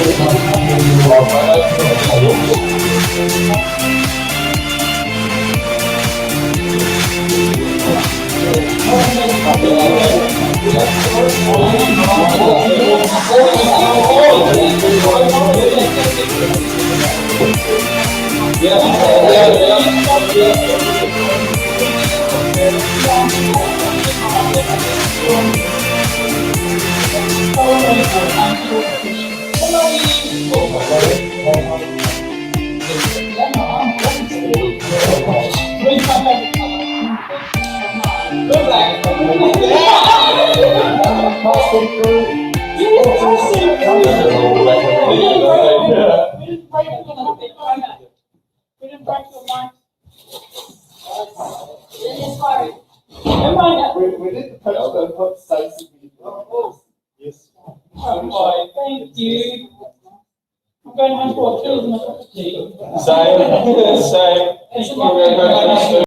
We did the postcode put Stacey. Yes. Oh, thank you. I'm going to have 4 children. Same. Thank you.